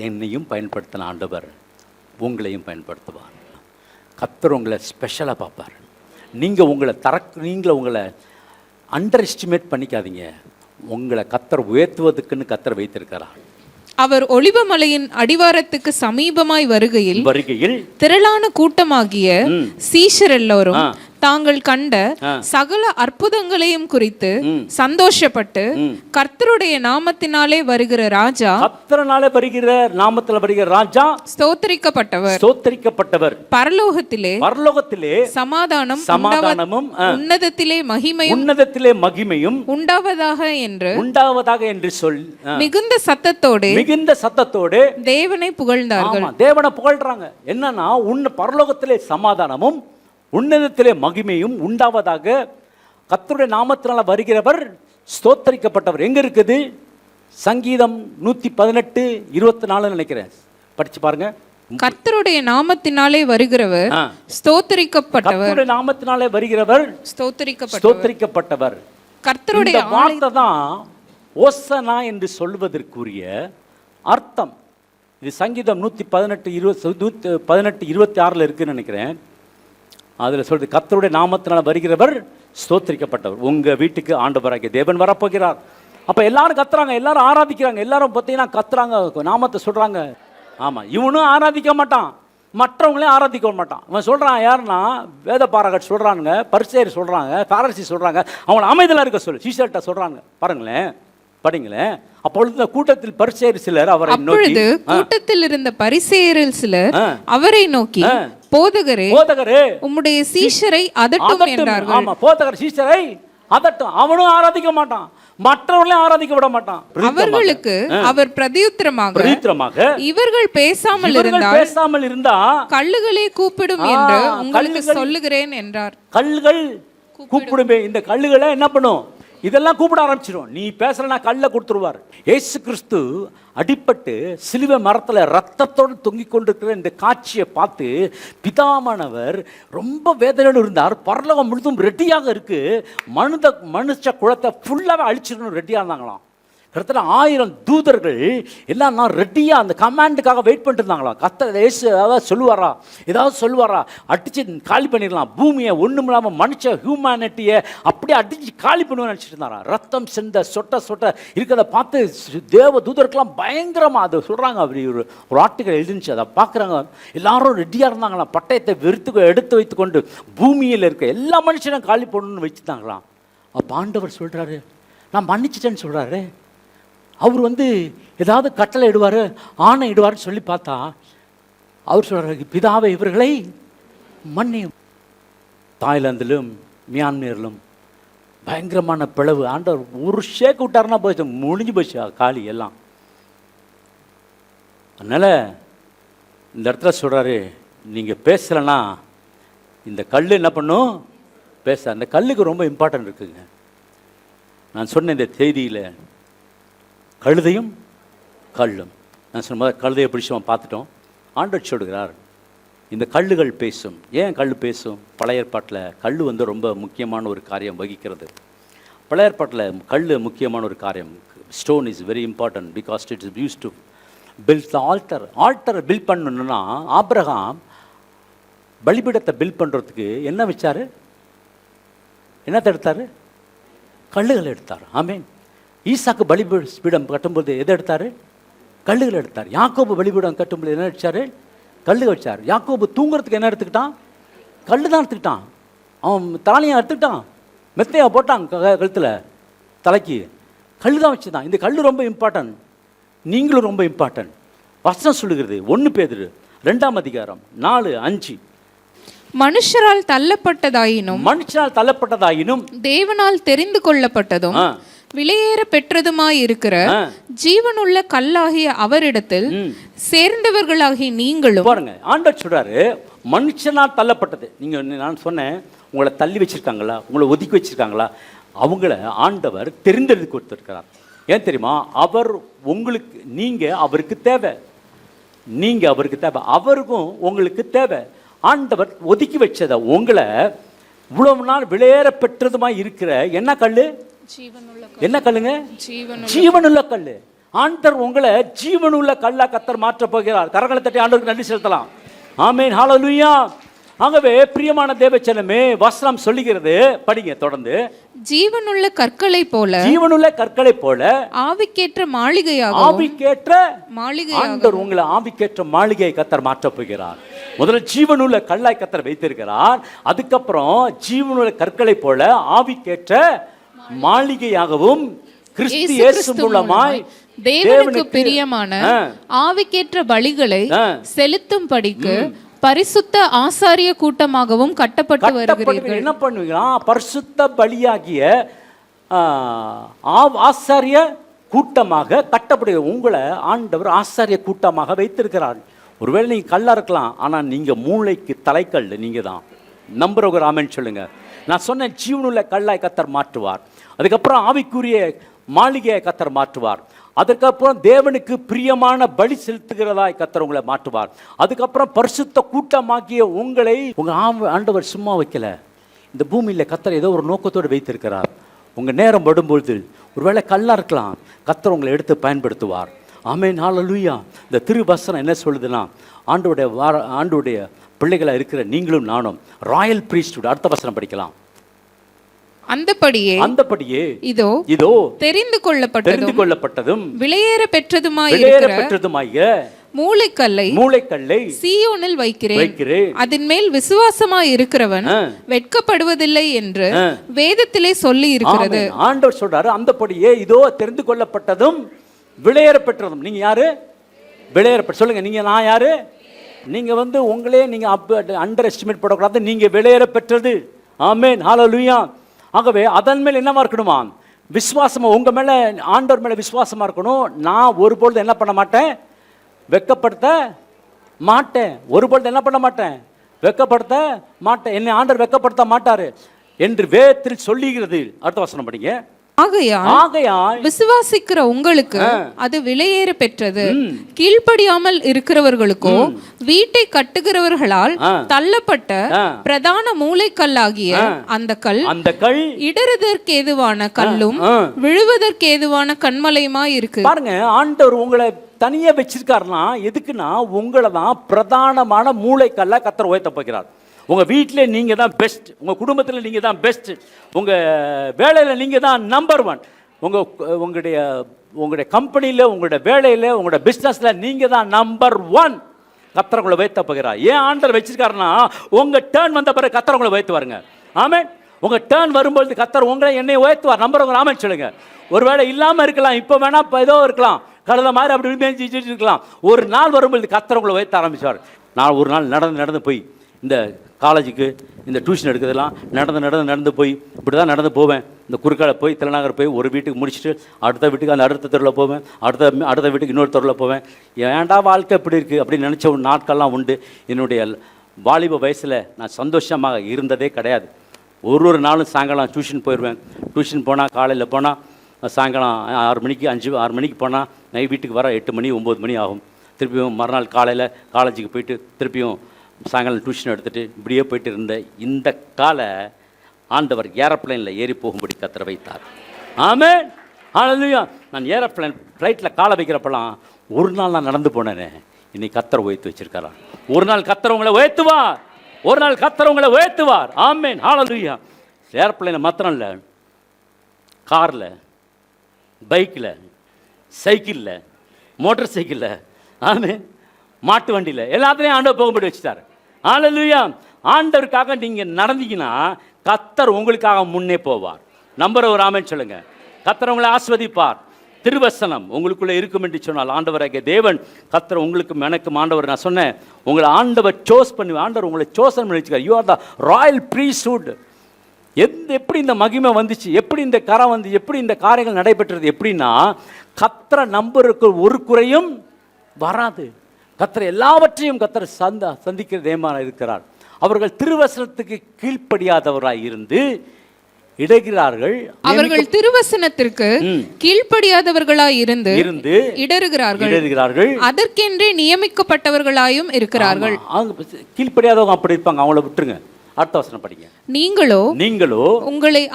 A: என்னையும் பயன்படுத்தின ஆண்டவர் உங்களையும் பயன்படுத்துவார். கர்த்தர் உங்களை ஸ்பெஷலாக பார்ப்பார். நீங்கள் உங்களை அண்டர் எஸ்டிமேட் பண்ணிக்காதீங்க. உங்களை கர்த்தர் உயர்த்துவதற்குன்னு கர்த்தர் வைத்திருக்கிறார்.
B: அவர் ஒலிவமலையின் அடிவாரத்துக்கு சமீபமாய் வருகையில் திரளான கூட்டமாகிய சீஷர் எல்லோரும் தாங்கள் கண்ட சகல அற்புதங்களையும் குறித்து சந்தோஷப்பட்டு கர்த்தருடைய நாமத்தினாலே வருகிற ராஜா,
A: நாமத்தில் வருகிற ராஜா ஸ்தோத்திரிக்கப்பட்டவர், பரலோகத்திலே சமாதானமும் உன்னதத்திலே மகிமையும் உண்டாவதாக என்று சொல்லி மிகுந்த சத்தத்தோடு
B: தேவனை புகழ்ந்தார்கள்.
A: தேவனை புகழ்றாங்க. என்னன்னா, பரலோகத்திலே சமாதானமும் உன்னதத்திலே மகிமையும் உண்டாவதாக, கர்த்தருடைய நாமத்தினால வருகிறவர் ஸ்தோத்தரிக்கப்பட்டவர். எங்க இருக்குது? சங்கீதம் 118:24 நினைக்கிறேன், படிச்சு பாருங்க.
B: கர்த்தருடைய நாமத்தினாலே வருகிறவர் ஸ்தோத்தரிக்கப்பட்டவர்.
A: கர்த்தருடைய நாமத்தினாலே வருகிறவர் ஸ்தோத்தரிக்கப்பட்டவர்.
B: கர்த்தருடைய
A: வார்த்தை தான் ஓசனா என்று சொல்வதற்குரிய அர்த்தம். இது சங்கீதம் 118:26 இருக்குன்னு நினைக்கிறேன். அதில் சொல்றது, கர்த்தருடைய நாமத்தினால் வருகிறவர் ஸ்தோத்திரிக்கப்பட்டவர். உங்கள் வீட்டுக்கு ஆண்டவராகிய தேவன் வரப்போகிறார். அப்போ எல்லாரும் கத்துறாங்க, எல்லாரும் ஆராதிக்கிறாங்க, எல்லாரும் பார்த்தீங்கன்னா கத்துறாங்க, நாமத்தை சொல்கிறாங்க. ஆமாம், இவனும் ஆராதிக்க மாட்டான், மற்றவங்களையும் ஆராதிக்க மாட்டான். அவன் சொல்கிறான், யாருன்னா வேத பாரகர் சொல்கிறானுங்க, பரிசேயர் சொல்கிறாங்க, பாரசி சொல்கிறாங்க, அவங்களை அமைதியில் இருக்க சொல்லு சீசர்கிட்ட சொல்கிறாங்க. பாருங்களேன், படிங்களேன். அப்பொழுது கூட்டத்தில் பரிசேயர் சிலர் அவரை நோக்கி,
B: கூட்டத்தில் இருந்த பரிசேயரில் சிலர் அவரை நோக்கி, போதகரே உம்முடைய சீஷரை அதட்டும் என்றார்கள்.
A: ஆமா, போதகர் சீஷரை அதட்டும். அவனும் ஆராதிக்க மாட்டான், மற்றவர்களையும் ஆராதிக்க விட மாட்டான்.
B: அவர்களுக்கு அவர் பிரதியுத்தரமாக இவர்கள் பேசாமல்
A: இருந்தா
B: கல்லுகளே கூப்பிடும் என்று உங்களுக்கு சொல்லுகிறேன் என்றார்.
A: கல்லுகள் கூப்பிடுமே. இந்த கல்லுகளை என்ன பண்ணும்? இதெல்லாம் கூப்பிட ஆரம்பிச்சிடும். நீ பேசலனா கல்ல கொடுத்துருவார். இயேசு கிறிஸ்து அடிபட்டு சிலுவை மரத்தில் ரத்தத்தோடு தொங்கிக் கொண்டிருக்கிற இந்த காட்சியை பார்த்து பிதாமானவர் ரொம்ப வேதனையோடு இருந்தார். பரலோகம் முழுதும் ரெடியாக இருக்கு, மனுஷ குலத்தை ஃபுல்லாகவே அழிச்சிடணும் ரெடியாக இருந்தாங்களாம். கிட்டத்தட்ட 1000 தூதர்கள் எல்லாம் நான் ரெடியாக அந்த கமாண்டுக்காக வெயிட் பண்ணிட்டு இருந்தாங்களாம். இயேசு ஏதாவது சொல்லுவாரா, அடித்து காலி பண்ணிடலாம் பூமியை, ஒன்றும் இல்லாமல் மனுஷ ஹியூமனிட்டியை அப்படியே அடித்து காலி பண்ணுவேன்னு நினச்சிட்டு இருந்தாராம். ரத்தம் சென்ற சொட்ட இருக்கிறத பார்த்து தேவ தூதருக்கெல்லாம் பயங்கரமாக அதை சொல்கிறாங்க. அப்படி ஒரு ஆர்டிக்கல் எழுதிச்சு, அதை பார்க்குறாங்க. எல்லாரும் ரெடியாக இருந்தாங்களாம். பட்டயத்தை எடுத்து வைத்து கொண்டு பூமியில் இருக்க எல்லா மனுஷனும் காலி பண்ணணும்னு வச்சுட்டாங்களாம். அப்போ ஆண்டவர் சொல்கிறாரு, நான் மன்னிச்சிட்டேன்னு சொல்கிறாரு. அவர் ஏதாவது கட்டளை இடுவார், ஆணை இடுவார்னு சொல்லி பார்த்தா அவர் சொல்கிறார், பிதாவை இவர்களை மன்னியும். தாய்லாந்திலும் மியான்மரிலும் பயங்கரமான பிளவு. ஆண்டவர் ஒரு ஷேக் விட்டாருன்னா போச்சு, முடிஞ்சு போச்சு காலி எல்லாம். அதனால் இந்த இடத்துல சொல்கிறாரு, நீங்கள் பேசலைன்னா இந்த கல் என்ன பண்ணும், பேச. அந்த கல்லுக்கு ரொம்ப இம்பார்ட்டன்ட் இருக்குங்க. நான் சொன்ன இந்த செய்தியில் கழுதையும் கல்லும், நான் சொன்ன மாதிரி கழுதையை பிடிச்சவன் பார்த்துட்டோம். ஆண்டவர் சொல்கிறார், இந்த கல்லுகள் பேசும். ஏன் கல் பேசும்? பழைய ஏற்பாட்டில் கல் ரொம்ப முக்கியமான ஒரு காரியம் வகிக்கிறது. பழைய ஏற்பாட்டில் கல் முக்கியமான ஒரு காரியம். Stone is very important because it is use to build the altar. ஆல்டரை பில்ட் பண்ணணுன்னா ஆபிரகாம் பலிபீடத்தை பில்ட் பண்ணுறதுக்கு என்ன வச்சார்? என்னத்தை எடுத்தார்? கல்லுகள் எடுத்தார். ஆமீன். ஈசாக்கு பலிபீடம் கட்டும்போது எதை எடுத்தார்? கல்லுகள் எடுத்தார். யாக்கோபு பலிபீடம் கட்டும்போது என்ன வச்சார்? கல்லுகள் வச்சார். யாக்கோபு தூங்குறதுக்கு என்ன எடுத்துக்கிட்டான்? கல் தான் எடுத்துக்கிட்டான். அவன் தாலியாக எடுத்துக்கிட்டான், மெத்தையாக போட்டான் கழுத்தில் தலைக்கு, கல் தான் வச்சுதான். இந்த கல் ரொம்ப இம்பார்ட்டன்ட், நீங்களும் ரொம்ப இம்பார்ட்டன்ட். வசனம் சொல்லுகிறது 1 பேதுரு 2ஆம் அதிகாரம் 4-5.
B: மனுஷரால் தள்ளப்பட்டதாயினும் தேவனால் தெரிந்து கொள்ளப்பட்டதும் விலையேற பெற்றதுமாயிருக்கிற ஜீவனுள்ள கல்லாகிய அவரிடத்தில் சேர்ந்தவர்களாகி நீங்களும்.
A: பாருங்க, ஆண்டவர் சொல்றாரு, மனுஷனால் தள்ளப்பட்டது. நீங்க, நான் சொன்னேன், உங்களை தள்ளி வச்சிருக்காங்களா, உங்களை ஒதுக்கி வச்சிருக்காங்களா, அவங்கள ஆண்டவர் தெரிந்தெடுத்து கொடுத்திருக்கிறார். ஏன் தெரியுமா? அவர் உங்களுக்கு, நீங்க அவருக்கு தேவை, நீங்க அவருக்கு தேவை, அவருக்கும் உங்களுக்கு தேவை. ஆண்டவர் ஒதுக்கி வச்சதை உங்களை இவ்வளவு நாள் விலையேற பெற்றதுமாய் இருக்கிற என்ன கல்லு? என்ன கல்லுங்க? ஜீவனுள்ள கல்லு. ஆண்டவர் உங்களை ஜீவனுள்ள கல்லா கர்த்தர் மாற்ற போகிறார். கரங்களை தட்டி ஆண்டவருக்கு நன்றி செலுத்தலாம். ஆமென், ஹல்லேலூயா. ஆகவே பிரியமான தேவச்சனமே, வசனம் சொல்லுகிறது, படிங்க தொடர்ந்து.
B: ஜீவனுள்ள கற்களை போல ஆவிக்கேற்ற மாளிகையாக,
A: ஆண்டவர் உங்களை ஆவிக்கேற்ற மாளிகையை கர்த்தர் மாற்ற போகிறார். முதல்ல ஜீவனுள்ள கல்லாய் கர்த்தர் வைத்திருக்கிறார். அதுக்கப்புறம் ஜீவனுள்ள கற்களை போல ஆவிக்கேற்ற மாளிகையாகவும் கிறிஸ்து இயேசு மூலமாய்
B: தேவனுக்கு பிரியமான ஆவிக்கேற்ற பலிகளை செலுத்தும்படிக்கு பரிசுத்த ஆசாரிய கூட்டமாகவும் கட்டப்பட்டு வருகிறீர்கள்.
A: என்ன பண்ணுவீங்களா? பரிசுத்த பலியாகிய ஆசாரிய கூட்டமாக கட்டப்படுகிற உங்களை ஆண்டவர் ஆசாரிய கூட்டமாக வைத்திருக்கிறார். ஒருவேளை நீங்க கல்லா இருக்கலாம், ஆனா நீங்க மூளைக்கு தலைக்கல், நீங்க தான். நம்புறவங்க ஆமென் சொல்லுங்க. நான் சொன்ன ஜீவனுள்ள கல்லாய் கர்த்தர் மாற்றுவார். அதுக்கப்புறம் ஆவிக்குரிய மாளிகையை கர்த்தர் மாற்றுவார். அதுக்கப்புறம் தேவனுக்கு பிரியமான பலி செலுத்துகிறதாய் கர்த்தர் உங்களை மாற்றுவார். அதுக்கப்புறம் பரிசுத்த கூட்டமாக்கிய உங்களை உங்க ஆண்டவர் சும்மா வைக்கல. இந்த பூமியில் கர்த்தர் ஏதோ ஒரு நோக்கத்தோடு வைத்திருக்கிறார். உங்க நேரம் படும்பொழுது ஒருவேளை கல்லா இருக்கலாம், கர்த்தர் உங்களை எடுத்து பயன்படுத்துவார். ஆமென், ஹல்லேலூயா. இந்த திருவசனம் என்ன சொல்லுதுன்னா, ஆண்டவருடைய பிள்ளைகளா இருக்கிற நீங்களும் நானும் ராயல் பிரீஸ்ட்ஹுட். அடுத்த வசனம் படிக்கலாம்.
B: அந்தபடியே இதோ தெரிந்து கொள்ளப்பட்டதும் விலையேற பெற்றதுமாய் மூளைக்கல்லை சீயோனில் வைக்கிறேன், அதன் மேல் விசுவாசமாய் இருக்கிறவன் வெட்கப்படுவதில்லை என்று வேதத்திலே சொல்லி இருக்கிறது.
A: ஆண்டவர் சொல்றாரு, அந்தபடியே இதோ தெரிந்து கொள்ளப்பட்டதும் விலையேற பெற்றதும். நீங்க யாரு? விலையேற. சொல்லுங்க, நீங்க நான் யாரு? நீங்க உங்களே நீங்க அண்டர் எஸ்டிமேட் பண்ணக்கூடாது. நீங்க விலையேற பெற்றது. ஆமென், ஹல்லேலூயா. ஆகவே அதன் மேல் என்னவா இருக்கணுமா? விசுவாசமா, உங்க மேல ஆண்டவர் மேல விசுவாசமா இருக்கணும். நான் ஒருபொழுது என்ன பண்ண மாட்டேன்? வெட்கப்படுத்த மாட்டேன். ஒருபொழுது என்ன பண்ண மாட்டேன்? வெட்கப்படுத்த மாட்டேன். என்னை ஆண்டவர் வெட்கப்படுத்த மாட்டாரு என்று வேதத்தில் சொல்லுகிறது. அடுத்த வசனம் படிங்க.
B: ஆகையால் விசுவாசிக்கிற உங்களுக்கு அது விலையேற பெற்றது. கீழ்ப்படியாமல் இருக்கிறவர்களுக்கோ வீட்டை கட்டுகிறவர்களால் தள்ளப்பட்ட பிரதான மூளைக்கல்லாகிய அந்த கல் இடறுதற்கேதுவான கல்லும் விழுவதற்கேதுவான கண்மலையுமாய் இருக்கு.
A: பாருங்க, ஆண்டவர் உங்களை தனியா வச்சிருக்காருன்னா எதுக்குன்னா உங்களை தான் பிரதானமான மூளைக்கல்ல கர்த்தர் உயர்த்த போகிறார். உங்கள் வீட்டில் நீங்கள் தான் பெஸ்ட், உங்கள் குடும்பத்தில் நீங்கள் தான் பெஸ்ட், உங்கள் வேலையில் நீங்கள் தான் நம்பர் 1, உங்களுடைய கம்பெனியில், உங்களுடைய வேலையில், உங்களோட பிஸ்னஸில் நீங்கள் தான் நம்பர் 1. கர்த்தர் உங்களை உயர்த்த போகிறார். ஏன் ஆண்டவர் வச்சிருக்காருன்னா உங்கள் டேர்ன் வந்த பிறகு கர்த்தர் உங்களை உயர்த்துவாருங்க. ஆமென். உங்கள் டேர்ன் வரும்பொழுது கர்த்தர் உங்களை என்னை உயர்த்துவார். நம்புறவங்க ஆமென் சொல்லுங்க. ஒரு வேளை இல்லாமல் இருக்கலாம், இப்போ வேணா இப்போ ஏதோ இருக்கலாம், கழுத மாதிரி அப்படி மேய்ச்சிட்டு இருக்கலாம். ஒரு நாள் வரும்பொழுது கர்த்தர் உங்களை உயர்த்த ஆரம்பிச்சார். நான் ஒரு நாள் நடந்து போய் இந்த காலேஜுக்கு இந்த டியூஷன் எடுக்கிறதெல்லாம் நடந்து போய் இப்படி தான் நடந்து போவேன். இந்த குறுக்கால போய் தலைநகர் போய் ஒரு வீட்டுக்கு முடிச்சுட்டு அடுத்த வீட்டுக்கு அந்த அடுத்த தெருவில் போவேன், அடுத்த வீட்டுக்கு இன்னொரு தெருவில் போவேன். ஏன்டா வாழ்க்கை இப்படி இருக்குது அப்படின்னு நினச்ச ஒரு நாட்கள்லாம் உண்டு. என்னுடைய வாலிப வயசில் நான் சந்தோஷமாக இருந்ததே கிடையாது. ஒரு நாளும் சாயங்காலம் டியூஷன் போயிடுவேன். டியூஷன் போனால் காலையில் போனால் சாயங்காலம் 6 மணிக்கு போனால் நைட் வீட்டுக்கு வர 8 மணி 9 மணி ஆகும். திருப்பியும் மறுநாள் காலையில் காலேஜுக்கு போயிட்டு திருப்பியும் சாயங்காலம் டியூஷன் எடுத்துகிட்டு இப்படியே போயிட்டு இருந்த இந்த காலை ஆண்டவர் ஏரோப்ளைனில் ஏறி போகும்படி கர்த்தர் வைத்தார். ஆமென். ஹல்லேலூயா. நான் ஃப்ளைட்டில் காலை வைக்கிறப்பெல்லாம் ஒரு நாள் நான் நடந்து போனேனே, இன்னைக்கு கர்த்தர் உயர்த்தி வச்சிருக்காராம். ஒரு நாள் கர்த்தர் உங்களை உயர்த்துவார், ஒரு நாள் கர்த்தர் உங்களை உயர்த்துவார். ஆமென். ஹல்லேலூயா. ஏரோப்ளைனில் மாத்திரம் இல்லை, காரில், பைக்கில், சைக்கிளில், மோட்டார் சைக்கிளில், ஆமென், மாட்டு வண்டியில், எல்லாத்துலேயும் ஆண்டவர் போகும்படி வச்சுட்டார். ஹல்லேலூயா. ஆண்டவருக்காக நீங்கள் நடந்தீங்கன்னா கர்த்தர் உங்களுக்காக முன்னே போவார். நம்புற ஒரு ஆமென் சொல்லுங்க. கர்த்தர் உங்களை ஆஸ்வதிப்பார். திருவசனம் உங்களுக்குள்ளே இருக்கும் என்று சொன்னால் ஆண்டவராகிய தேவன் கர்த்தர் உங்களுக்கும் எனக்கும் ஆண்டவர், நான் சொன்னேன், உங்களை ஆண்டவர் ஆண்டவர் உங்களை சோசன் பண்ணி வச்சுக்கார். You are the royal priesthood. எப்படி இந்த மகிமை வந்துச்சு, எப்படி இந்த கரம் வந்து, எப்படி இந்த காரியங்கள் நடைபெற்றது, எப்படின்னா கர்த்தரை நம்புறதுக்கு ஒரு குறையும் வராது. கர்த்தர் எல்லாவற்றையும் கர்த்தர் சந்திக்கிற தேவனாக இருக்கிறார். அவர்கள் திருவசனத்துக்கு கீழ்ப்படியாதவராய் இருந்து இடறுகிறார்கள்.
B: அவர்கள் திருவசனத்திற்கு கீழ்ப்படியாதவர்களாய் இருந்து இடறுகிறார்கள். அதற்கென்றே நியமிக்கப்பட்டவர்களாயும் இருக்கிறார்கள்.
A: கீழ்ப்படியாதவங்க அப்படி இருப்பாங்க, அவங்கள விட்டுருங்க. அடுத்த வசனம் படிங்க. நீங்களோ உங்களை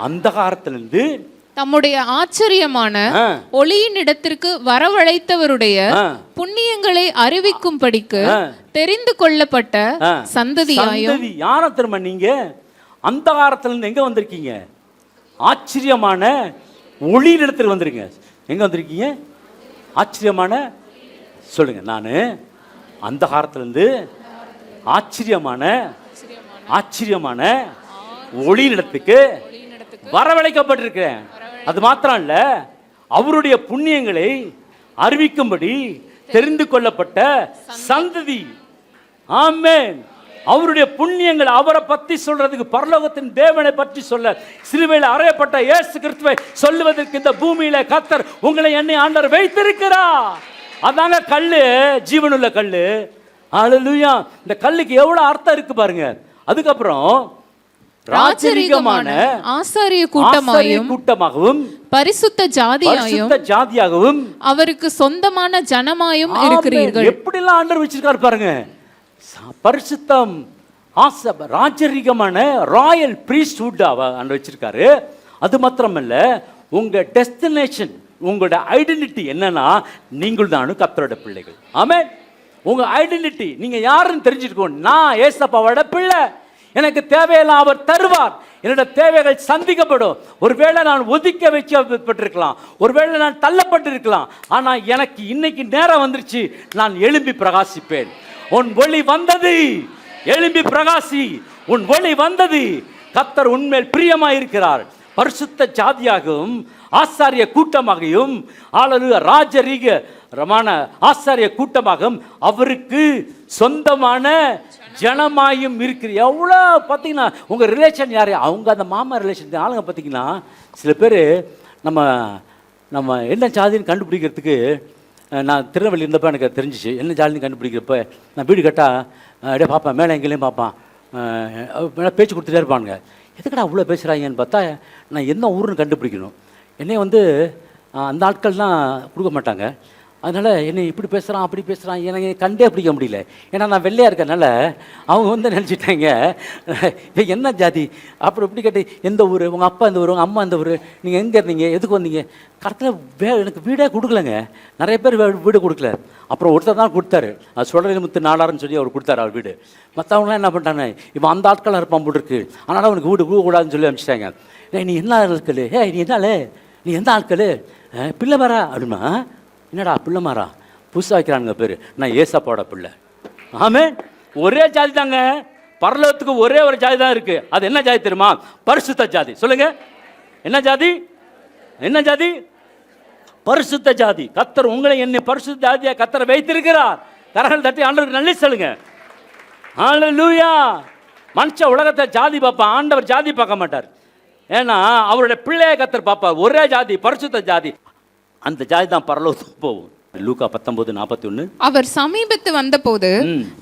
A: அந்தகாரத்திலிருந்து
B: தம்முடைய ஆச்சரியமான ஒளியின் இடத்திற்கு வரவழைத்தவருடைய புண்ணியங்களை அறிவிக்கும்படிக்கு தெரிந்து கொள்ளப்பட்ட சந்ததியாயும்.
A: யார திரும்ப நீங்க அந்தகாரத்திலிருந்து எங்க வந்திருக்கீங்க? ஆச்சரியமான ஒளியின் இடத்துக்கு வந்திருக்கீங்க. எங்க வந்திருக்கீங்க? ஆச்சரியமான, சொல்லுங்க. நான் அந்தகாரத்திலிருந்து ஆச்சரியமான ஒளியின் இடத்துக்கு வரவழைக்கப்பட்டிருக்கிறேன். அது மாத்திரம் இல்ல, அவருடைய புண்ணியங்களை அறிவிக்கும்படி தெரிந்து கொள்ளப்பட்ட சந்ததி. ஆமென். அவருடைய புண்ணியங்கள், அவரை பற்றி சொல்றதுக்கு, பரலோகத்தின் தேவனை பற்றி சொல்ல, சிலுவையில் அறையப்பட்ட இயேசு கிறிஸ்துவை சொல்லுவதற்கு இந்த பூமியில கர்த்தர் உங்களை என்னை ஆண்டவர் வைத்திருக்கிறார். அதாங்க கல்லு, ஜீவனுள்ள கல்லு. ஹல்லேலூயா. இந்த கல்லுக்கு எவ்வளவு அர்த்தம் இருக்கு பாருங்க. அதுக்கப்புறம் ராஜரீகமான
B: ஆசாரிய கூட்டமாகவும் பரிசுத்த ஜாதியாகவும் அவருக்கு சொந்தமான ஜனமாயும் இருக்கிறீர்கள்.
A: எப்படிலாம் ஆண்டவர் வச்சிருக்காரு பாருங்க. பரிசுத்தம், ராஜரீகமான ராயல் பிரீஸ்ட்ஹுட் ஆண்டவர் வச்சிருக்காரு. அது மாத்திரமல்ல, உங்க டெஸ்டினேஷன், உங்களோட ஐடென்டிட்டி என்னன்னா நீங்கள் தானும் கர்த்தரோட பிள்ளைகள். ஆமென். உங்க ஐடென்டிட்டி நீங்க யாருன்னு தெரிஞ்சுக்கணும். நான் ஏசப்பாவோட பிள்ளை, எனக்கு தேவையெல்லாம் அவர் தருவார், என்னோட தேவைகள் சந்திக்கப்படும். ஒருவேளை நான் ஒதுக்க வைக்கப்பட்டிருக்கலாம், ஒருவேளை நான் தள்ளப்பட்டிருக்கலாம், ஆனா எனக்கு இன்னைக்கு நேரம் வந்துருச்சு, நான் எழும்பி பிரகாசிப்பேன். உன் ஒளி வந்தது, எழும்பி பிரகாசி. உன் ஒளி வந்தது. கர்த்தர் உன்மேல் பிரியமாயிருக்கிறார். பரிசுத்த ஜாதியாகவும் ஆசாரிய கூட்டமாகவும் ராஜரீகமான ஆசாரிய கூட்டமாகவும் அவருக்கு சொந்தமான ஜனமாயும் இருக்கிற. எவ்வளோ பார்த்தீங்கன்னா உங்கள் ரிலேஷன் யார்? அவங்க அந்த மாமா ரிலேஷன் ஆளுங்க. பார்த்தீங்கன்னா சில பேர் நம்ம என்ன ஜாதின்னு கண்டுபிடிக்கிறதுக்கு, நான் திருநெல்வேலி இருந்தப்போ எனக்கு தெரிஞ்சிச்சு. என்ன ஜாதின்னு கண்டுபிடிக்கிறப்ப நான் வீடு கட்டா அப்படியே பார்ப்பேன், மேலே எங்கேயும் பார்ப்பான், பேச்சு கொடுத்துட்டே இருப்பானுங்க. எதுக்கடா அவ்வளோ பேசுகிறாங்கன்னு பார்த்தா நான் என்ன ஊருன்னு கண்டுபிடிக்கணும். என்னை வந்து அந்த ஆட்கள்லாம் கொடுக்க மாட்டாங்க. அதனால் என்னை இப்படி பேசுகிறான் அப்படி பேசுகிறான் எனக்கு கண்டே பிடிக்க முடியல. ஏன்னா நான் வெள்ளையாக இருக்கனால அவங்க வந்து நினச்சிட்டாங்க என்ன ஜாதி அப்புறம் இப்படி கேட்டு எந்த ஊர், உங்கள் அப்பா இந்த ஊர், உங்கள் அம்மா இந்த ஊர், நீங்கள் எங்கே இருந்தீங்க, எதுக்கு வந்தீங்க. கரெக்டாக எனக்கு வீடே கொடுக்கலங்க. நிறைய பேர் வீடு கொடுக்கல. அப்புறம் ஒருத்தர் தான் கொடுத்தாரு. அது சுடலிமுத்து நாடாருன்னு சொல்லி அவர் கொடுத்தாரு அவர் வீடு. மற்றவங்களாம் என்ன பண்ணிட்டாங்க, இவன் அந்த ஆட்களாக இருப்பான் போட்டு இருக்கு, அதனால் அவனுக்கு வீடு கொடுக்கக்கூடாதுன்னு சொல்லி அனுப்பிச்சிட்டாங்க. நீ என்ன ஆட்கள், நீ என்னாலே, நீ எந்த ஆட்கள், பிள்ளை வரா அப்படின்னா, என்னடா பிள்ளை மாறா புதுசாக வைக்கிறானுங்க பேர், நான் ஏசப்பாவோட பிள்ளை. ஆமே, ஒரே ஜாதி தாங்க, பரலோகத்துக்கு ஒரே ஒரு ஜாதி தான் இருக்கு. அது என்ன ஜாதி தெரியுமா? பரிசுத்த ஜாதி. சொல்லுங்க, என்ன ஜாதி? என்ன ஜாதி? பரிசுத்த ஜாதி. கர்த்தர் உங்களை என்னை பரிசுத்த ஜாதியா கர்த்தர் வைத்திருக்கிறார். கரங்கள் தட்டி ஆண்டவருக்கு நன்றி சொல்லுங்க. ஹல்லேலூயா. மனுஷ உலகத்தை ஜாதி பார்ப்பான், ஆண்டவர் ஜாதி பார்க்க மாட்டார். ஏன்னா அவருடைய பிள்ளைய கர்த்தர் பார்ப்பார். ஒரே ஜாதி, பரிசுத்த ஜாதி. அந்த ஜாதி தான் பரலோகத்துக்கு போகும். லூக்கா 19:41.
B: அவர் சமீபத்து வந்தபோது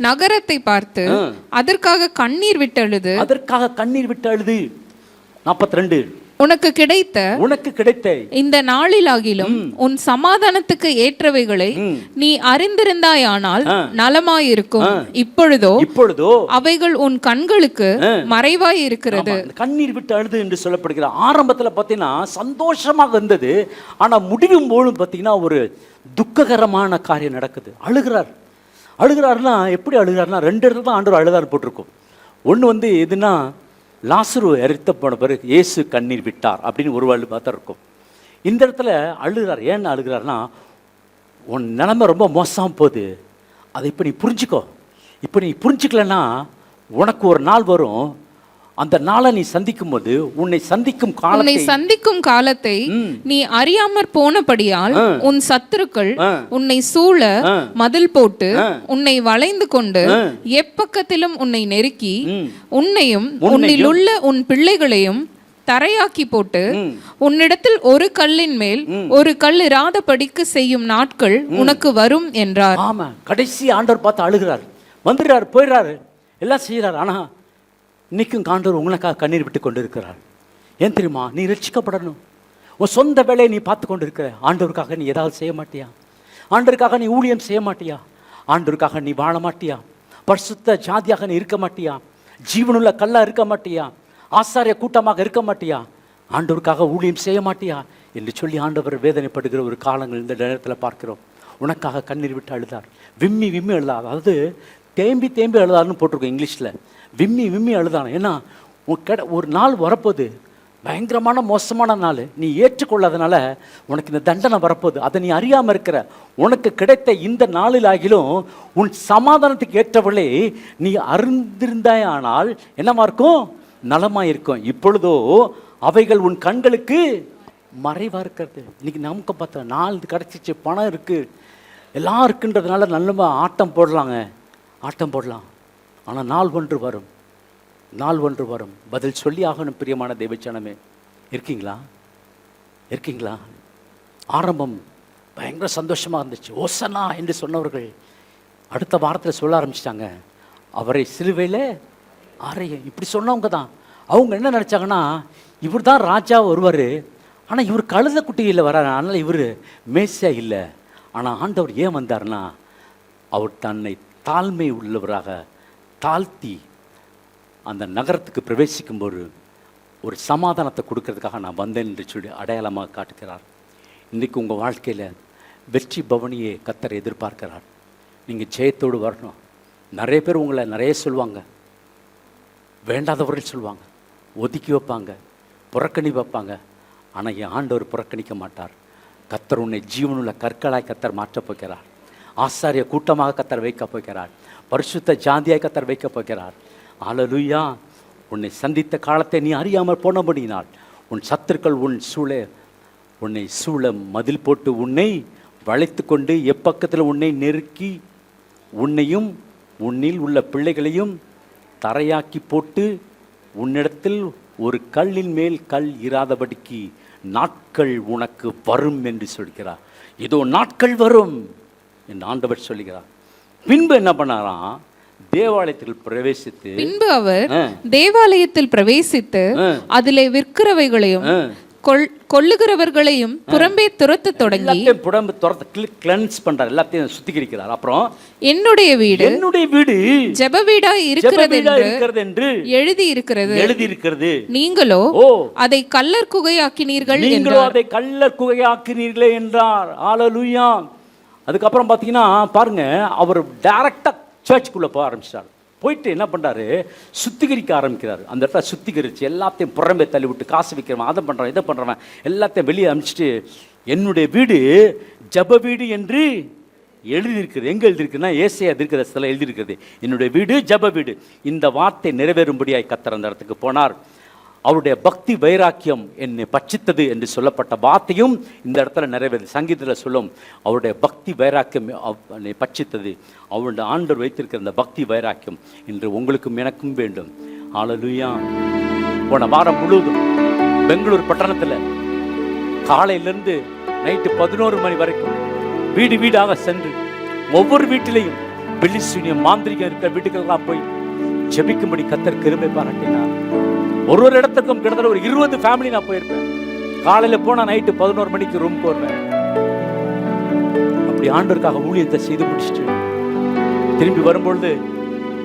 B: நகரத்தை பார்த்து அதற்காக கண்ணீர் விட்டு அழுது. 42. உனக்கு கிடைத்த இந்த நாளிலாகிலும் உன் சமாதானத்துக்கு ஏற்றவைகளை நீ அறிந்திருந்தாயானால் நலமாயிருக்கும். இப்பொழுதோ அவைகள் உன் கண்களுக்கு மறைவாய் இருக்கிறது.
A: கண்ணீர் விட்டு அழுது என்று சொல்லப்படுகிற ஆரம்பத்தில் பார்த்தீங்கன்னா சந்தோஷமாக இருந்தது. ஆனால் முடிவும் போலும் பார்த்தீங்கன்னா ஒரு துக்ககரமான காரியம் நடக்குது. அழுகிறாருன்னா எப்படி அழுகிறாருன்னா 2 இடத்துல தான் ஆண்டவர் அழுதார் போட்டிருக்கும். ஒன்று வந்து எதுனா லாசரு இறத்த போன பிறகு இயேசு கண்ணீர் விட்டார் அப்படின்னு ஒரு வாழ் பார்த்தா இருக்கும். இந்த இடத்துல அழுகிறார். ஏன்னு அழுகிறாருன்னா, உன் நிலைமை ரொம்ப மோசமாக போகுது, அதை இப்போ நீ புரிஞ்சுக்கோ. இப்போ நீ புரிஞ்சுக்கலன்னா உனக்கு ஒரு நாள் வரும், அந்த நாளை நீ சந்திக்கும் போது உன்னை சந்திக்கும் காலத்தை
B: நீ அறியாமற் போனபடியால் உன் சத்துருக்கள் உன்னை சூழ மதில் போட்டு உன்னை வளைந்து கொண்டு எப்பக்கத்திலும் உன்னை நெருக்கி உன்னையும் உன்னிலுள்ள உன் பிள்ளைகளையும் தரையாக்கி போட்டு உன்னிடத்தில் ஒரு கல்லின் மேல் ஒரு கல் இராதபடிக்கு செய்யும் நாட்கள் உனக்கு வரும் என்றார்.
A: ஆமா, கடைசி ஆண்டவர் பார்த்து அழுகிறார். வந்துடுறாரு, போயிடுறாரு, எல்லாம் செய்யறாரு. ஆனா இன்னைக்கும் ஆண்டவர் உங்களுக்காக கண்ணீர் விட்டு கொண்டு இருக்கிறார். ஏன் தெரியுமா? நீ ரட்சிக்கப்படணும். உன் சொந்த வேலையை நீ பார்த்து கொண்டு இருக்கிற. ஆண்டவருக்காக நீ ஏதாவது செய்ய மாட்டியா? ஆண்டவருக்காக நீ ஊழியம் செய்ய மாட்டியா? ஆண்டவருக்காக நீ வாழ மாட்டியா? பரிசுத்த ஜாதியாக நீ இருக்க மாட்டியா? ஜீவனுள்ள கல்லா இருக்க மாட்டியா? ஆசாரிய கூட்டமாக இருக்க மாட்டியா? ஆண்டவருக்காக ஊழியம் செய்ய மாட்டியா என்று சொல்லி ஆண்டவர் வேதனைப்படுகிற ஒரு காலங்கள் இந்த நேரத்தில் பார்க்கிறோம். உனக்காக கண்ணீர் விட்டு அழுதார். விம்மி அழுதார். அதாவது தேம்பி அழுதாருன்னு போட்டிருக்கோம் இங்கிலீஷில். விம்மி அழுதான. ஏன்னா ஒரு நாள் வரப்போகுது, பயங்கரமான மோசமான நாள். நீ ஏற்றுக்கொள்ளாதனால உனக்கு இந்த தண்டனை வரப்போகுது. அதை நீ அறியாமல் இருக்கிற. உனக்கு கிடைத்த இந்த நாளிலாகிலும் உன் சமாதானத்துக்கு ஏற்றவளே நீ அறிந்திருந்தாயானால் என்னமா இருக்கும்? நலமாக இருக்கும். இப்பொழுதோ அவைகள் உன் கண்களுக்கு மறைவாக இருக்கிறது. இன்னைக்கு நமக்கு பார்த்தா நாள் கிடச்சிச்சு, பணம் இருக்குது, எல்லாம் இருக்குன்றதுனால நல்ல ஆட்டம் போடலாம். ஆனால் நாள் ஒன்று வரும், பதில் சொல்லி ஆகணும். பிரியமான தெய்வச்சனமே, இருக்கீங்களா? ஆரம்பம் பயங்கர சந்தோஷமாக இருந்துச்சு. ஓசனா என்று சொன்னவர்கள் அடுத்த வாரத்தில் சொல்ல ஆரம்பிச்சிட்டாங்க, அவரை சிலுவையில் அறைய. இப்படி சொன்னவங்க தான். அவங்க என்ன நினச்சாங்கன்னா, இவர் தான் ராஜா வருவார், ஆனால் இவர் கழுத குட்டியில் வர்றாரு, அதனால் இவர் மேசியா இல்லை. ஆனால் ஆண்டவர் ஏன் வந்தார்னா, அவர் தன்னை தாழ்மை உள்ளவராக தாழ்த்தி அந்த நகரத்துக்கு பிரவேசிக்கும்போது ஒரு சமாதானத்தை கொடுக்கறதுக்காக நான் வந்தேன் என்று சொல்லி அடையாளமாக காட்டுகிறார். இன்றைக்கு உங்கள் வாழ்க்கையில் வெற்றி பவனியை கர்த்தர் எதிர்பார்க்கிறார். நீங்கள் ஜெயத்தோடு வரணும். நிறைய பேர் உங்களை நிறைய சொல்லுவாங்க, வேண்டாதவர்கள் சொல்லுவாங்க, ஒதுக்கி வைப்பாங்க, புறக்கணி வைப்பாங்க. ஆனால் என் ஆண்டவர் புறக்கணிக்க மாட்டார். கர்த்தர் உன்னை ஜீவனுள்ள கற்களாய் கர்த்தர் மாற்றப் போகிறார். ஆசாரிய கூட்டமாக கர்த்தர் வைக்கப் போகிறார். பரிசுத்த ஜாதியாய் கர்த்தர் வைக்கப் போகிறார். ஹல்லேலூயா. உன்னை சந்தித்த காலத்தை நீ அறியாமல் போனபடியினால் உன் சத்துருக்கள் உன்னை சூழ மதில் போட்டு உன்னை வளைத்து கொண்டு எப்பக்கத்தில் உன்னை நெருக்கி உன்னையும் உன்னில் உள்ள பிள்ளைகளையும் தரையாக்கி போட்டு உன்னிடத்தில் ஒரு கல்லின் மேல் கல் இராதபடிக்கு நாட்கள் உனக்கு வரும் என்று சொல்கிறார். இதோ நாட்கள் வரும் என்று ஆண்டவர் சொல்லுகிறார். பின்பு என்ன பண்ணாராம்? தேவாலயத்தில் பிரவேசித்து
B: பின்பு அவர் தேவாலயத்தில் பிரவேசித்து அதிலே விற்கிறவைகளையும் கொள்ளுகிறவர்களையும் புறம்பே துரத்த தொடங்கி
A: புறம்பு துரத்த கிளென்ஸ் பண்றார், எல்லாத்தையும் சுத்திகரிக்கிறார். அப்புறம்
B: என்னுடைய வீடு ஜெப வீடாய் இருக்கிறது
A: என்று
B: எழுதி இருக்கிறது, நீங்களோ அதை கல்லர் குகையாக்கினீர்கள்
A: என்றார். ஹல்லேலூயா. அதுக்கப்புறம் பாத்தீங்கன்னா பாருங்க, அவர் டைரக்டா சர்ச்சுக்குள்ள போக ஆரம்பிச்சிட்டார். போயிட்டு என்ன பண்ணுறாரு, சுத்திகரிக்க ஆரம்பிக்கிறார். அந்த இடத்துல சுத்திகரித்து எல்லாத்தையும் புறம்பே தள்ளி விட்டு, காசு விற்கிறவன், அதை பண்ணுறவன், இதை பண்ணுறவன் எல்லாத்தையும் வெளியே அனுப்பிச்சிட்டு, என்னுடைய வீடு ஜெப வீடு என்று எழுதியிருக்கிறது. எங்கே எழுதியிருக்குன்னா ஏசாயா தீர்க்கதரிசியில் எழுதியிருக்கிறது, என்னுடைய வீடு ஜெப வீடு. இந்த வார்த்தை நிறைவேறும்படியாய் கர்த்தர் அந்த இடத்துக்கு போனார். அவருடைய பக்தி வைராக்கியம் என்னை பட்சித்தது என்று சொல்லப்பட்ட வார்த்தையும் இந்த இடத்துல நிறைவேறுது. சங்கீதத்தில் சொல்லும், அவருடைய பக்தி வைராக்கியம் என்னை பட்சித்தது. அவருடைய ஆண்டவர் வைத்திருக்கிற அந்த பக்தி வைராக்கியம் இன்று உங்களுக்கும் எனக்கும் வேண்டும். ஹல்லேலூயா. போன வாரம் முழுவதும் பெங்களூர் பட்டணத்தில் காலையிலிருந்து நைட்டு 11 மணி வரைக்கும் வீடு வீடாக சென்று ஒவ்வொரு வீட்டிலையும் பெலிசூனியம் மாந்திரிகம் இருக்கிற வீட்டுக்கெல்லாம் போய் ஜெபிக்கும்படி கர்த்தர் கிருபை பாராட்டினார். ஒரு இடத்துக்கும் கிட்டத்தட்ட ஒரு 20 ஃபேமிலி நான் போயிருப்பேன். காலையில் போனால் நைட்டு 11 மணிக்கு ரூம் போடுவேன். அப்படி ஆண்டவருக்காக ஊழியத்தை செய்து முடிச்சுட்டு திரும்பி வரும்பொழுது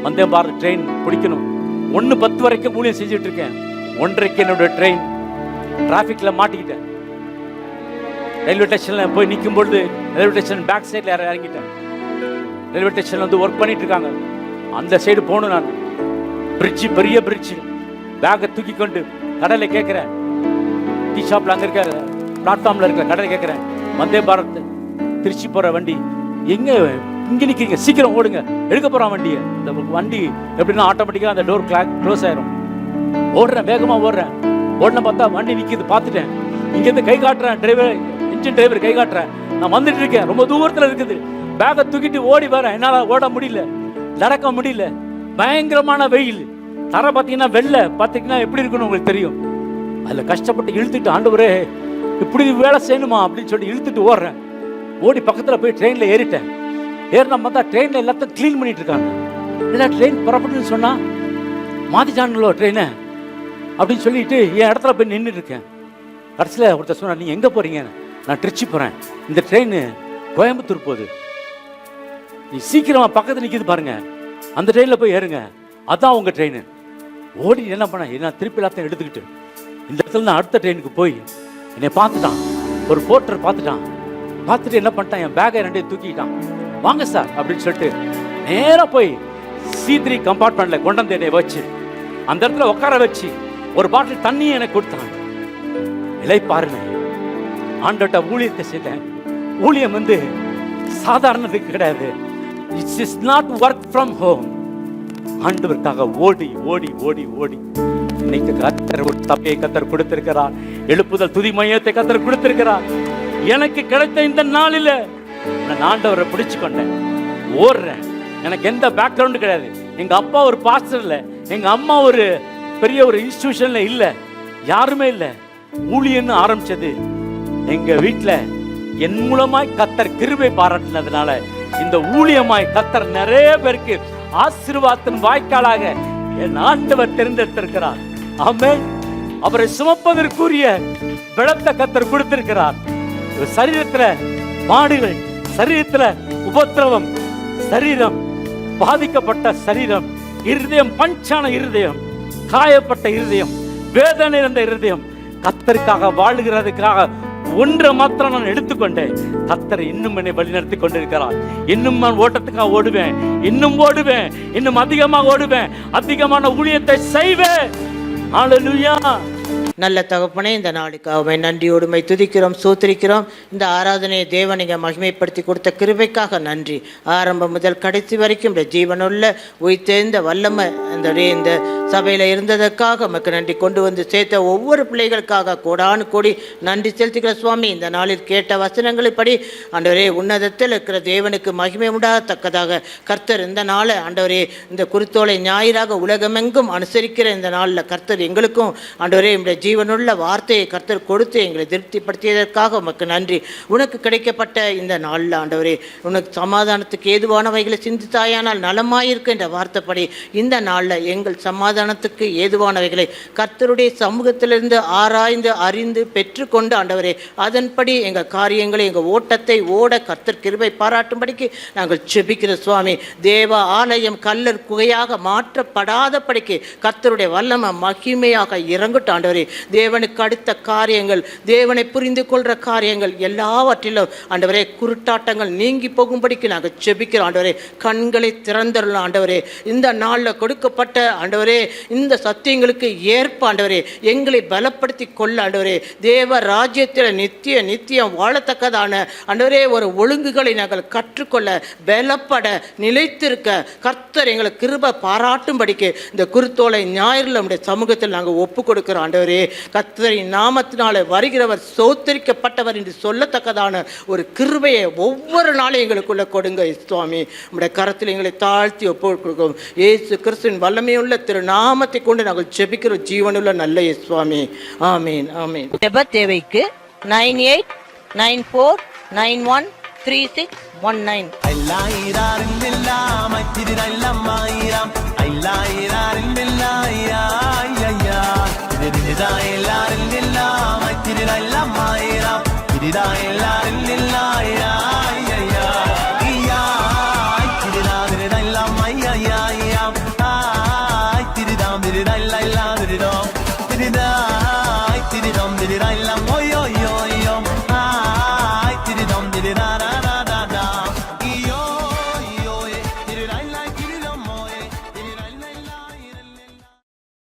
A: வந்தே பாரத் ட்ரெயின் பிடிக்கணும். 1:10 வரைக்கும் ஊழியம் செஞ்சுட்டு இருக்கேன். 1:30 என்னோட ட்ரெயின் டிராஃபிக்கில் மாட்டிக்கிட்டேன். ரயில்வே ஸ்டேஷனில் போய் நிற்கும் பொழுது ரயில்வே ஸ்டேஷன் பேக் சைடில் இறங்கிட்டேன். ரயில்வே ஸ்டேஷனில் வந்து ஒர்க் பண்ணிட்டு இருக்காங்க. அந்த சைடு போகணும். நான் பிரிட்ஜு, பெரிய பிரிட்ஜு, பேக்கை தூக்கி கொண்டு கடையில் கேட்குறேன். டீ ஷாப்பில் அங்கே இருக்க பிளாட்ஃபார்மில் இருக்கிற கடையில் கேட்குறேன், வந்தே பாரத் திருச்சி போகிற வண்டி எங்கே, இங்கே நிற்கிறீங்க, சீக்கிரம் ஓடுங்க, எடுக்க போகிறான் வண்டியை. இந்த வண்டி எப்படின்னா ஆட்டோமேட்டிக்காக அந்த டோர் க்ளோஸ் ஆயிரும். ஓடுறேன், வேகமாக ஓடுறேன். ஓடின பார்த்தா வண்டி நிற்கிது, பார்த்துட்டேன். இங்கேருந்து கை காட்டுறேன், இன்ஜின் டிரைவர் கை காட்டுறேன். நான் வந்துட்டு இருக்கேன், ரொம்ப தூரத்தில் இருக்குது. பேக்கை தூக்கிட்டு ஓடி வரேன். என்னால் ஓட முடியல, நடக்க முடியல. பயங்கரமான வெயில். தர பார்த்தீங்கன்னா வெள்ளை பார்த்தீங்கன்னா எப்படி இருக்குன்னு உங்களுக்கு தெரியும். அதில் கஷ்டப்பட்டு இழுத்துட்டு, ஆண்டவரே இப்படி வேலை செய்யணுமா அப்படின்னு சொல்லி இழுத்துட்டு ஓடுறேன். ஓடி பக்கத்தில் போய் ட்ரெயினில் ஏறிட்டேன். ஏறினா பார்த்தா ட்ரெயினில் எல்லாத்தையும் க்ளீன் பண்ணிட்டு இருக்காங்க. இல்லை ட்ரெயின் புறப்பட்டுன்னு சொன்னால் மாத்திட்டானுங்களோ ட்ரெயினை அப்படின்னு சொல்லிட்டு என் இடத்துல போய் நின்றுட்டு இருக்கேன். கடைசியில் ஒருத்தர் சொன்னா, நீங்கள் எங்கே போகிறீங்க? நான் திருச்சி போகிறேன், இந்த ட்ரெயின் கோயம்புத்தூர் போகுது, நீ சீக்கிரமாக பக்கத்தில் நிற்கிது பாருங்க, அந்த ட்ரெயினில் போய் ஏறுங்க, அதான் உங்கள் ட்ரெயின். ஓடி என்ன பண்ண, நான் திருப்பி எல்லாத்தையும் எடுத்துக்கிட்டு இந்த இடத்துல நான் அடுத்த ட்ரெயினுக்கு போய் என்னை பார்த்துட்டான். ஒரு போர்ட்டர் பார்த்துட்டு என்ன பண்ணிட்டான், என் பேக்கை 2 தூக்கிட்டான். வாங்க சார் அப்படின்னு சொல்லிட்டு நேராக போய் C3 கம்பார்ட்மெண்ட்டில் கொண்டு வந்து என்னை வச்சு அந்த இடத்துல உட்கார வச்சு ஒரு பாட்டில் தண்ணியை எனக்கு கொடுத்தான். இலை பாருங்க, ஆண்டோட்ட ஊழியத்தை செய்தேன். ஊழியம் வந்து சாதாரணது கிடையாது. It's is not work from home. ஆண்டவருக்காக ஓடி ஓடி ஓடி ஓடி இன்னைக்கு கர்த்தர் ஒரு சபையை கர்த்தர் கொடுத்திருக்கிறார். எழுப்புதல் துதி மையத்தை கர்த்தர் கொடுத்திருக்கிறார். எனக்கு கிடைத்த இந்த நாளில் நான் ஆண்டவரை பிடிச்சு கொண்டேன், ஓடுறேன். எனக்கு எந்த பேக்ரவுண்டு கிடையாது. எங்க அப்பா ஒரு பாஸ்டர் இல்லை, எங்க அம்மா ஒரு பெரிய ஒரு இன்ஸ்டிடியூஷன்ல இல்லை, யாருமே இல்லை. ஊழியன்னு ஆரம்பிச்சது எங்க வீட்டில். என் மூலமாய் கர்த்தர் கிருபை பாராட்டினதுனால இந்த ஊழியமாய் கர்த்தர் நிறைய பேருக்கு ஆசீர்வாதத்தின் வாய்க்காலாக என் ஆண்டவர் தெரிந்தெடுத்திருக்கிறார். ஆமென். அவரை சுமப்பதற்குரிய பலத்தை கர்த்தர் கொடுத்திருக்கிறார். சரீரத்துல பாடுகள், சரீரத்துல உபத்திரவம், சரீரம் பாதிக்கப்பட்ட சரீரம், இருதயம் பஞ்சான இருதயம், காயப்பட்ட இருதயம், வேதனை இருந்த இருதயம், கர்த்தருக்காக வாழுகிறதுக்காக ஒன்றை மாத்திரம் நான் எடுத்துக்கொண்டேன். கர்த்தர் இன்னும் என்னை வழிநடத்தி கொண்டிருக்கிறார். இன்னும் நான் ஓட்டத்துக்காக ஓடுவேன், இன்னும் ஓடுவேன், இன்னும் அதிகமாக ஓடுவேன், அதிகமான ஊழியத்தை செய்வேன். ஹல்லேலூயா.
C: நல்ல தகப்பனே, இந்த நாளுக்காக நன்றியோடுமை துதிக்கிறோம், சோத்திரிக்கிறோம். இந்த ஆராதனையை தேவனிங்க மகிமைப்படுத்தி கொடுத்த கிருபைக்காக நன்றி. ஆரம்பம் முதல் கடைசி வரைக்கும் இந்த ஜீவனுள்ள உயிர்த்தெழுந்த வல்லமை இந்த சபையில் இருந்ததற்காக நமக்கு நன்றி. கொண்டு வந்து சேர்த்த ஒவ்வொரு பிள்ளைகளுக்காக கோடானு கோடி நன்றி செலுத்துகிற சுவாமி. இந்த நாளில் கேட்ட வசனங்களைப்படி ஆண்டவரே உன்னதத்தில் இருக்கிற தேவனுக்கு மகிமை உண்டாகத்தக்கதாக கர்த்தர் இந்த நாளை ஆண்டவரே இந்த குருத்தோலை ஞாயிறாக உலகமெங்கும் அனுசரிக்கிற இந்த நாளில் கர்த்தர் எங்களுக்கும் ஆண்டவரே இந்த ஜீவனுள்ள வார்த்தையை கர்த்தர் கொடுத்து எங்களை திருப்திப்படுத்தியதற்காக உமக்கு நன்றி. உனக்கு கிடைக்கப்பட்ட இந்த நாளில் ஆண்டவரே, உனக்கு சமாதானத்துக்கு ஏதுவானவைகளை சிந்தித்தாயானால் நலமாயிருக்க என்ற வார்த்தைப்படி இந்த நாளில் எங்கள் சமாதானத்துக்கு ஏதுவானவைகளை கர்த்தருடைய சமூகத்திலிருந்து ஆராய்ந்து அறிந்து பெற்றுக்கொண்டு ஆண்டவரே, அதன்படி எங்கள் காரியங்களை எங்கள் ஓட்டத்தை ஓட கர்த்தர் கிருபை பாராட்டும்படிக்கு நாங்கள் செபிக்கிற சுவாமி. தேவ ஆலயம் கல்லர் குகையாக மாற்றப்படாதபடிக்கு கர்த்தருடைய வல்லமை மகிமையாக இறங்கட்டும் ஆண்டவரே. தேவனுக்கு அடுத்த காரியங்கள், தேவனை புரிந்து கொள்கிற காரியங்கள் எல்லாவற்றிலும் ஆண்டவரே குருட்டாட்டங்கள் நீங்கி போகும்படிக்கு நாங்கள் செபிக்கிறோம் ஆண்டவரே. கண்களை திறந்தரலாம் ஆண்டவரே. இந்த நாளில் கொடுக்கப்பட்ட ஆண்டவரே இந்த சத்தியங்களுக்கு ஏற்ப ஆண்டவரே எங்களை பலப்படுத்தி கொள்ள ஆண்டவரே. தேவ ராஜ்யத்தில் நித்தியம் வாழத்தக்கதான ஆண்டவரே ஒரு ஒழுங்குகளை நாங்கள் கற்றுக்கொள்ள பலப்பட நிலைத்திருக்க கர்த்தர் எங்களை கிருபை பாராட்டும்படிக்கு இந்த குருத்தோலை ஞாயிறில் நம்முடைய சமூகத்தில் நாங்கள் ஒப்பு கொடுக்கிறோம் ஆண்டவரே. கர்த்தரின் நாமத்தினால வருகிறவர் சோத்தரிக்கப்பட்டவர் என்று சொல்லத்தக்கதான ஒரு கிருபையை ஒவ்வொரு நாளும் எங்களுக்குள்ள கொடுங்க சுவாமி. நம்முடைய கரத்தில் எங்களை தாழ்த்தி ஒப்பு கொடுக்கும் இயேசு கிறிஸ்துவின் வல்லமையுள்ள திரு நாமத்தை கொண்டு நாங்கள் ஜெபிக்கிறோம் ஜீவனுள்ள நல்ல சுவாமி. ஆமீன் ஆமீன்.
D: ஜெப தேவைக்கு 9894913619.
E: Allah